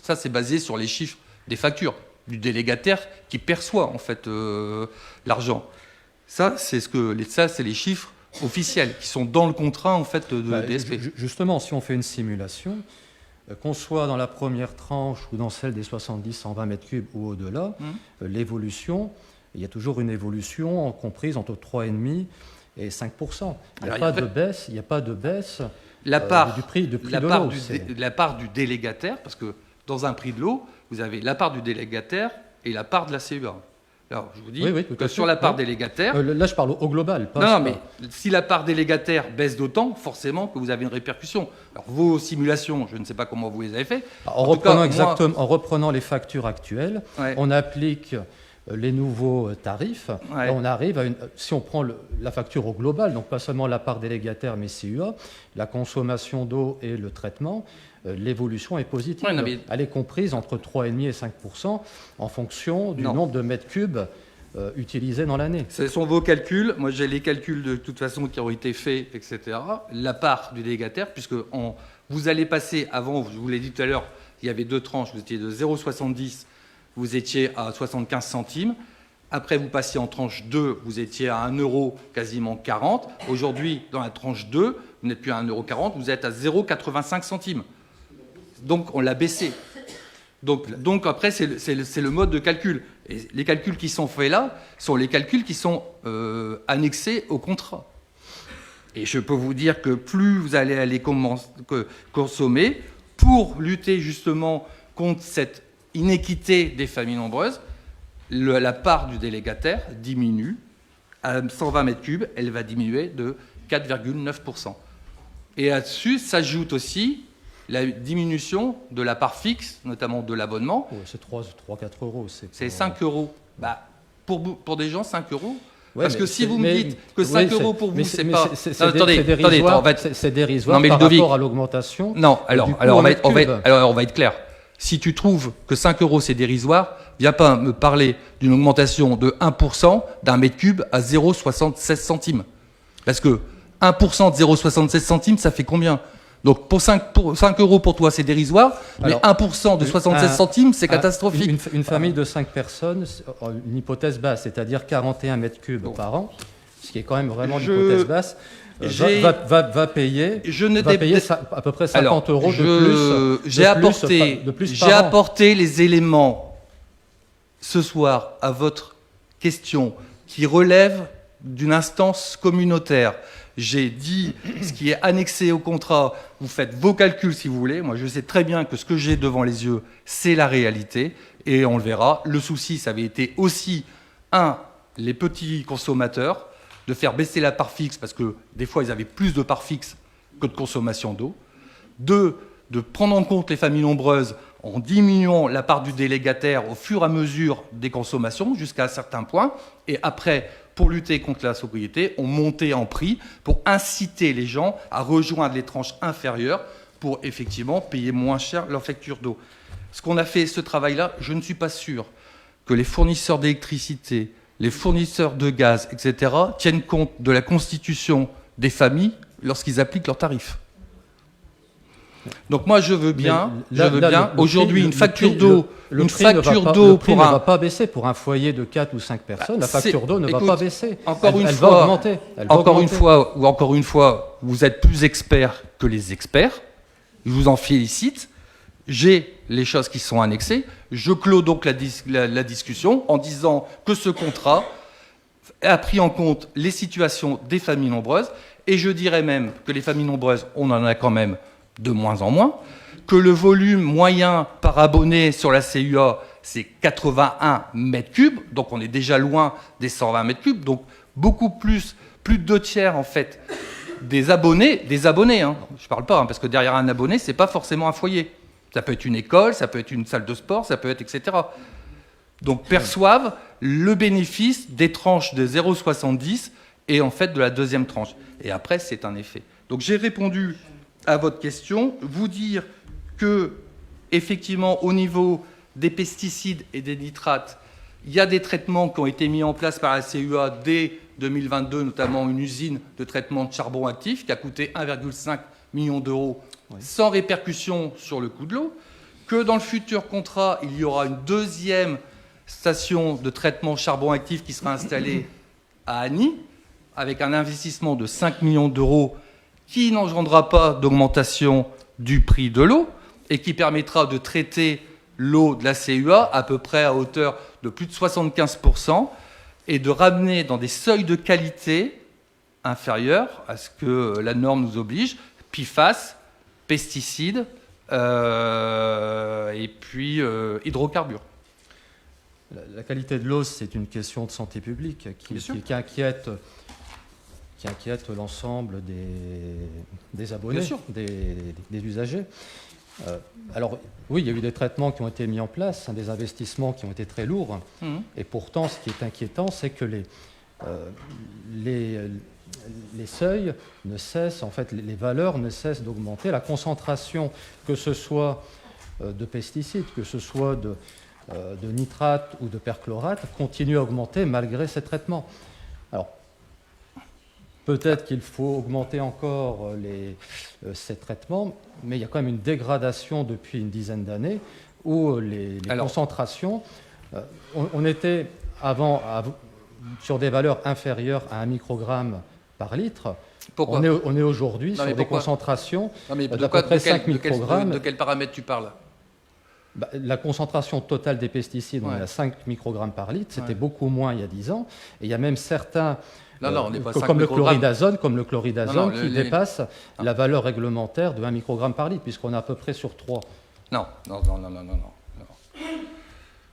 ça c'est basé sur les chiffres des factures, du délégataire qui perçoit en fait l'argent. Ça, c'est les chiffres officiels qui sont dans le contrat en fait de DSP. Justement, si on fait une simulation, qu'on soit dans la première tranche ou dans celle des 70-120 mètres cubes ou au-delà, l'évolution, il y a toujours une évolution comprise entre 3,5% et 5%. Il n'y a pas de baisse du prix de l'eau. La part du délégataire, parce que dans un prix de l'eau, vous avez la part du délégataire et la part de la CEA. Alors, je vous dis que sur la part délégataire... là, je parle au global. Mais si la part délégataire baisse d'autant, forcément que vous avez une répercussion. Alors, vos simulations, je ne sais pas comment vous les avez faites. En reprenant les factures actuelles, on applique les nouveaux tarifs, et on arrive à si on prend la facture au global, donc pas seulement la part délégataire mais CUA, la consommation d'eau et le traitement, l'évolution est positive. Elle est comprise entre 3,5% et 5% en fonction du nombre de mètres cubes utilisés dans l'année. Ce sont vos calculs. Moi, j'ai les calculs de toute façon qui ont été faits, etc. La part du délégataire, puisque vous allez passer avant, je vous l'ai dit tout à l'heure, il y avait 2 tranches, vous étiez de 0,70, vous étiez à 75 centimes. Après, vous passiez en tranche 2, vous étiez à 1 € quasiment 40. Aujourd'hui, dans la tranche 2, vous n'êtes plus à 1 € 40, vous êtes à 0,85 centimes. Donc, on l'a baissé. Donc après, c'est le mode de calcul. Et les calculs qui sont faits là sont les calculs qui sont annexés au contrat. Et je peux vous dire que plus vous allez aller consommer, pour lutter justement contre cette inéquité des familles nombreuses, la part du délégataire diminue. À 120 mètres cubes, elle va diminuer de 4,9%. Et là-dessus s'ajoute aussi la diminution de la part fixe, notamment de l'abonnement. C'est 3-4 euros. C'est 5 euros. Pour des gens, 5 euros. Parce que si vous me dites que 5 euros pour vous, c'est pas... Attendez, c'est dérisoire par rapport à l'augmentation. Non, alors on va être clair. Si tu trouves que 5 euros c'est dérisoire, viens pas me parler d'une augmentation de 1% d'un mètre cube à 0,76 centimes. Parce que 1% de 0,76 centimes, ça fait combien ? Donc pour 5 euros pour toi, c'est dérisoire, mais 1% de 76 centimes, c'est catastrophique. Une famille de 5 personnes, une hypothèse basse, c'est-à-dire 41 mètres cubes par an, ce qui est quand même vraiment une hypothèse basse, va payer à peu près 50 euros de plus. J'ai apporté les éléments ce soir à votre question qui relève d'une instance communautaire. J'ai dit ce qui est annexé au contrat, vous faites vos calculs si vous voulez. Moi, je sais très bien que ce que j'ai devant les yeux, c'est la réalité, et on le verra. Le souci, ça avait été aussi, les petits consommateurs, de faire baisser la part fixe, parce que des fois, ils avaient plus de part fixe que de consommation d'eau. 2, de prendre en compte les familles nombreuses en diminuant la part du délégataire au fur et à mesure des consommations, jusqu'à un certain point, et après, pour lutter contre la sobriété, on montait en prix pour inciter les gens à rejoindre les tranches inférieures pour effectivement payer moins cher leur facture d'eau. Ce qu'on a fait, ce travail-là, je ne suis pas sûr que les fournisseurs d'électricité, les fournisseurs de gaz, etc., tiennent compte de la constitution des familles lorsqu'ils appliquent leurs tarifs. Donc moi, je veux bien, aujourd'hui, une facture d'eau, le prix ne va pas baisser pour un foyer de 4 ou 5 personnes. La facture d'eau ne va pas baisser. Elle va augmenter. Encore une fois, vous êtes plus experts que les experts. Je vous en félicite. J'ai les choses qui sont annexées. Je clôt donc la discussion en disant que ce contrat a pris en compte les situations des familles nombreuses. Et je dirais même que les familles nombreuses, on en a quand même de moins en moins, que le volume moyen par abonné sur la CUA, c'est 81 mètres cubes, donc on est déjà loin des 120 mètres cubes, donc beaucoup plus de 2/3 en fait des abonnés, hein. Je ne parle pas, parce que derrière un abonné, ce n'est pas forcément un foyer. Ça peut être une école, ça peut être une salle de sport, ça peut être etc. Donc perçoivent le bénéfice des tranches de 0,70 et en fait de la deuxième tranche. Et après, c'est un effet. Donc j'ai répondu à votre question, vous dire que, effectivement, au niveau des pesticides et des nitrates, il y a des traitements qui ont été mis en place par la CUA dès 2022, notamment une usine de traitement de charbon actif qui a coûté 1,5 million d'euros sans répercussion sur le coût de l'eau, que dans le futur contrat, il y aura une deuxième station de traitement charbon actif qui sera installée à Agny, avec un investissement de 5 millions d'euros qui n'engendrera pas d'augmentation du prix de l'eau et qui permettra de traiter l'eau de la CUA à peu près à hauteur de plus de 75% et de ramener dans des seuils de qualité inférieurs à ce que la norme nous oblige, PFAS, pesticides et puis hydrocarbures. La qualité de l'eau, c'est une question de santé publique qui inquiète l'ensemble des abonnés, des usagers. Alors, oui, il y a eu des traitements qui ont été mis en place, des investissements qui ont été très lourds. Et pourtant, ce qui est inquiétant, c'est que les seuils ne cessent, en fait, les valeurs ne cessent d'augmenter. La concentration, que ce soit de pesticides, que ce soit de nitrates ou de perchlorate, continue à augmenter malgré ces traitements. Alors, peut-être qu'il faut augmenter encore ces traitements, mais il y a quand même une dégradation depuis une dizaine d'années où les concentrations... on était avant sur des valeurs inférieures à 1 microgramme par litre. Pourquoi ? On est aujourd'hui sur des concentrations d'à peu près 5 microgrammes. De quel paramètre tu parles ? La concentration totale des pesticides, on est à 5 microgrammes par litre. C'était beaucoup moins il y a 10 ans. Et il y a même certains... comme le chloridazone qui dépasse la valeur réglementaire de 1 microgramme par litre, puisqu'on est à peu près sur 3. Non.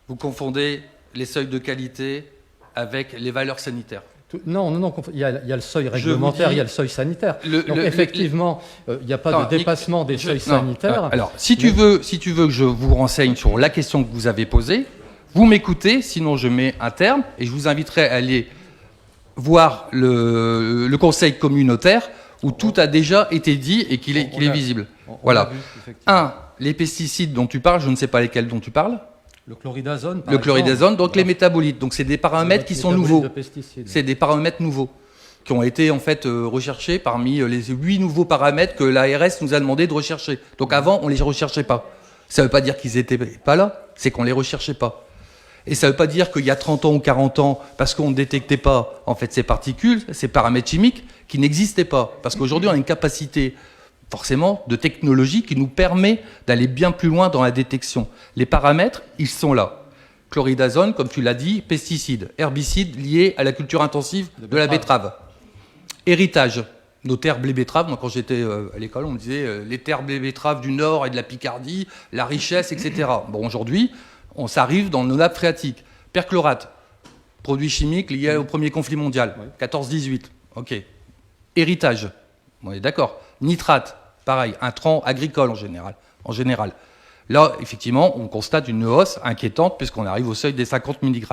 Vous confondez les seuils de qualité avec les valeurs sanitaires. Non, il y a le seuil réglementaire, il y a le seuil sanitaire. Donc effectivement, il n'y a pas de dépassement des seuils sanitaires. Alors, si tu veux que je vous renseigne sur la question que vous avez posée, vous m'écoutez, sinon je mets un terme, et je vous inviterai à aller voir le conseil communautaire où tout a déjà été dit et qu'il est visible. Voilà. Les pesticides dont tu parles, je ne sais pas lesquels dont tu parles. Le chloridazone, donc les métabolites. Donc c'est des paramètres qui sont nouveaux. C'est des paramètres nouveaux qui ont été en fait recherchés parmi les 8 nouveaux paramètres que l'ARS nous a demandé de rechercher. Donc avant, on les recherchait pas. Ça veut pas dire qu'ils étaient pas là, c'est qu'on les recherchait pas. Et ça veut pas dire qu'il y a 30 ans ou 40 ans, parce qu'on ne détectait pas en fait ces particules, ces paramètres chimiques, qui n'existaient pas. Parce qu'aujourd'hui, on a une capacité forcément de technologie qui nous permet d'aller bien plus loin dans la détection. Les paramètres, ils sont là. Chloridazone, comme tu l'as dit, pesticides, herbicides liés à la culture intensive de la betterave. Héritage, nos terres blé-betterave. Moi, quand j'étais à l'école, on me disait les terres blé-betterave du Nord et de la Picardie, la richesse, etc. Bon, aujourd'hui, on s'arrive dans nos nappes phréatiques. Perchlorate, produit chimique lié au premier conflit mondial, 14-18. OK. Héritage, on est d'accord. Nitrate, pareil, intrant agricole en général. Là, effectivement, on constate une hausse inquiétante puisqu'on arrive au seuil des 50 mg.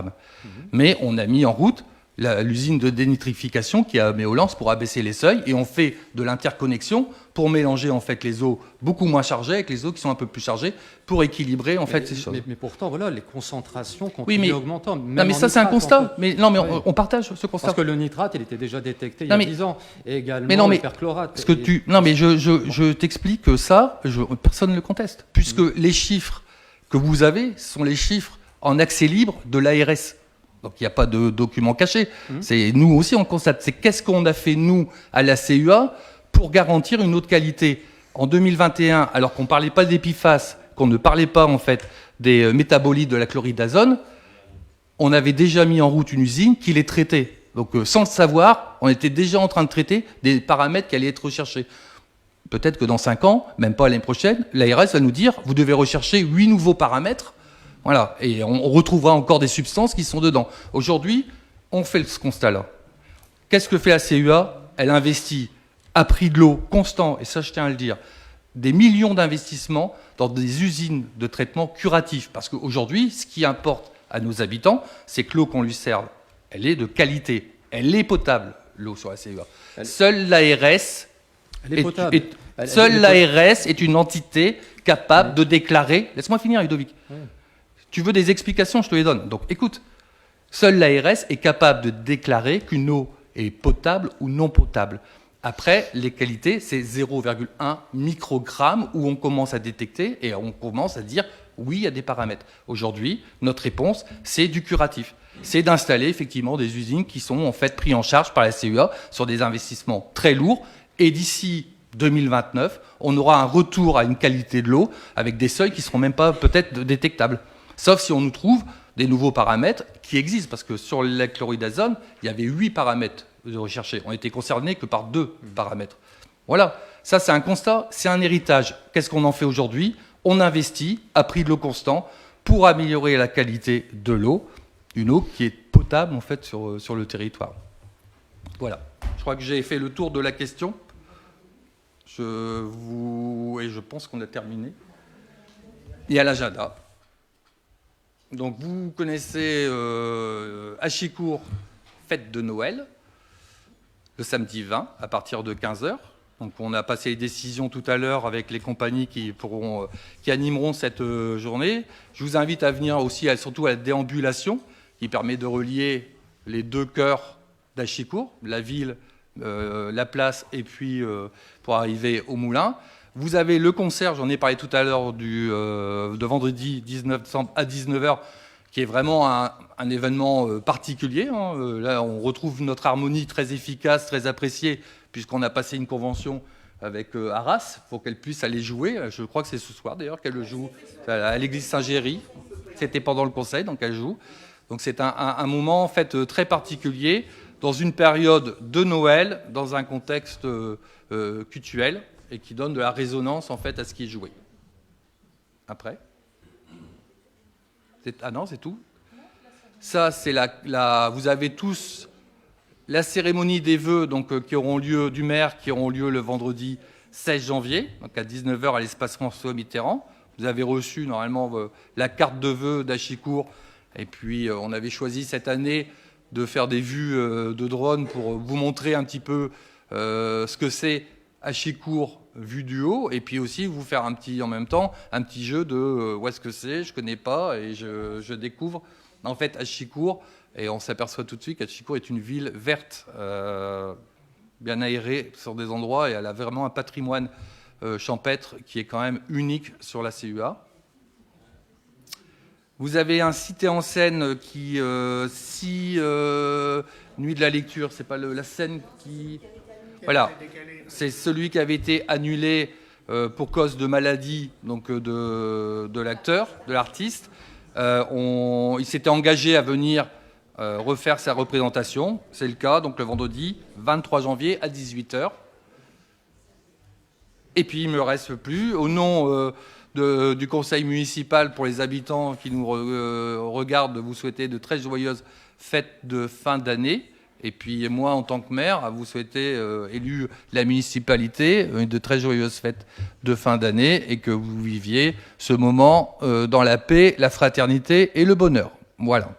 Mais on a mis en route l'usine de dénitrification qui est à Méolance pour abaisser les seuils, et on fait de l'interconnexion pour mélanger en fait les eaux beaucoup moins chargées avec les eaux qui sont un peu plus chargées pour équilibrer en fait ces choses. Mais pourtant, voilà, les concentrations continuent augmentant. Non, mais ça, c'est un constat. Mais non, mais on partage ce constat. Parce que le nitrate, il était déjà détecté il y a 10 ans. Et également le perchlorate. Non, mais je t'explique que ça, personne ne le conteste. Puisque les chiffres que vous avez sont les chiffres en accès libre de l'ARS. Donc il n'y a pas de document caché. C'est nous aussi on constate. C'est qu'est-ce qu'on a fait nous à la CUA pour garantir une autre qualité. En 2021, alors qu'on ne parlait pas d'épiphases, qu'on ne parlait pas en fait des métabolites de la chloridazone, on avait déjà mis en route une usine qui les traitait. Donc sans le savoir, on était déjà en train de traiter des paramètres qui allaient être recherchés. Peut-être que dans 5 ans, même pas l'année prochaine, l'ARS va nous dire vous devez rechercher 8 nouveaux paramètres. Voilà, et on retrouvera encore des substances qui sont dedans. Aujourd'hui, on fait ce constat-là. Qu'est-ce que fait la CUA? Elle investit à prix de l'eau constant, et ça je tiens à le dire, des millions d'investissements dans des usines de traitement curatif. Parce qu'aujourd'hui, ce qui importe à nos habitants, c'est que l'eau qu'on lui serve, elle est de qualité. Elle est potable, l'eau sur la CUA. Seule l'ARS est une entité capable de déclarer... Laisse-moi finir, Ludovic. Tu veux des explications, je te les donne. Donc écoute, seule l'ARS est capable de déclarer qu'une eau est potable ou non potable. Après, les qualités, c'est 0,1 microgramme où on commence à détecter et on commence à dire oui, il y a des paramètres. Aujourd'hui, notre réponse, c'est du curatif. C'est d'installer effectivement des usines qui sont en fait prises en charge par la CUA sur des investissements très lourds. Et d'ici 2029, on aura un retour à une qualité de l'eau avec des seuils qui ne seront même pas peut-être détectables. Sauf si on nous trouve des nouveaux paramètres qui existent. Parce que sur la chloridazone, il y avait 8 paramètres de rechercher. On n'était concernés que par 2 paramètres. Voilà, ça c'est un constat, c'est un héritage. Qu'est-ce qu'on en fait aujourd'hui? On investit à prix de l'eau constant pour améliorer la qualité de l'eau, une eau qui est potable en fait sur le territoire. Voilà, je crois que j'ai fait le tour de la question. Et je pense qu'on a terminé. Et à l'agenda. Donc vous connaissez Hachicourt, fête de Noël, le samedi 20 à partir de 15h. Donc on a passé les décisions tout à l'heure avec les compagnies qui animeront cette journée. Je vous invite à venir aussi surtout à la déambulation qui permet de relier les 2 cœurs d'Hachicourt, la ville, la place et puis pour arriver au moulin. Vous avez le concert, j'en ai parlé tout à l'heure, de vendredi 19 décembre à 19h, qui est vraiment un événement particulier. Là, on retrouve notre harmonie très efficace, très appréciée, puisqu'on a passé une convention avec Arras pour qu'elle puisse aller jouer. Je crois que c'est ce soir d'ailleurs qu'elle joue à l'église Saint-Géry. C'était pendant le conseil, donc elle joue. Donc c'est un moment en fait très particulier, dans une période de Noël, dans un contexte cultuel, et qui donne de la résonance en fait à ce qui est joué. Après, ah non, c'est tout. Ça, c'est vous avez tous la cérémonie des vœux donc qui auront lieu du maire, qui auront lieu le vendredi 16 janvier, donc à 19h à l'espace François Mitterrand. Vous avez reçu normalement la carte de vœux d'Hachicourt, et puis on avait choisi cette année de faire des vues de drone pour vous montrer un petit peu ce que c'est Hachicourt vu du haut, et puis aussi vous faire en même temps un petit jeu de où est-ce que c'est, je connais pas, et je découvre en fait Hachicourt Et on s'aperçoit tout de suite qu'Achicourt est une ville verte, bien aérée sur des endroits, et elle a vraiment un patrimoine champêtre qui est quand même unique sur la CUA. Vous avez un cité en scène qui, Nuit de la lecture, c'est pas la scène qui... Voilà, c'est celui qui avait été annulé pour cause de maladie donc de l'acteur, de l'artiste. Il s'était engagé à venir refaire sa représentation. C'est le cas, donc le vendredi 23 janvier à 18h. Et puis il ne me reste plus, au nom du conseil municipal, pour les habitants qui nous regardent, de vous souhaiter de très joyeuses fêtes de fin d'année. Et puis moi, en tant que maire, à vous souhaiter, élu de la municipalité, de très joyeuses fêtes de fin d'année, et que vous viviez ce moment dans la paix, la fraternité et le bonheur. Voilà.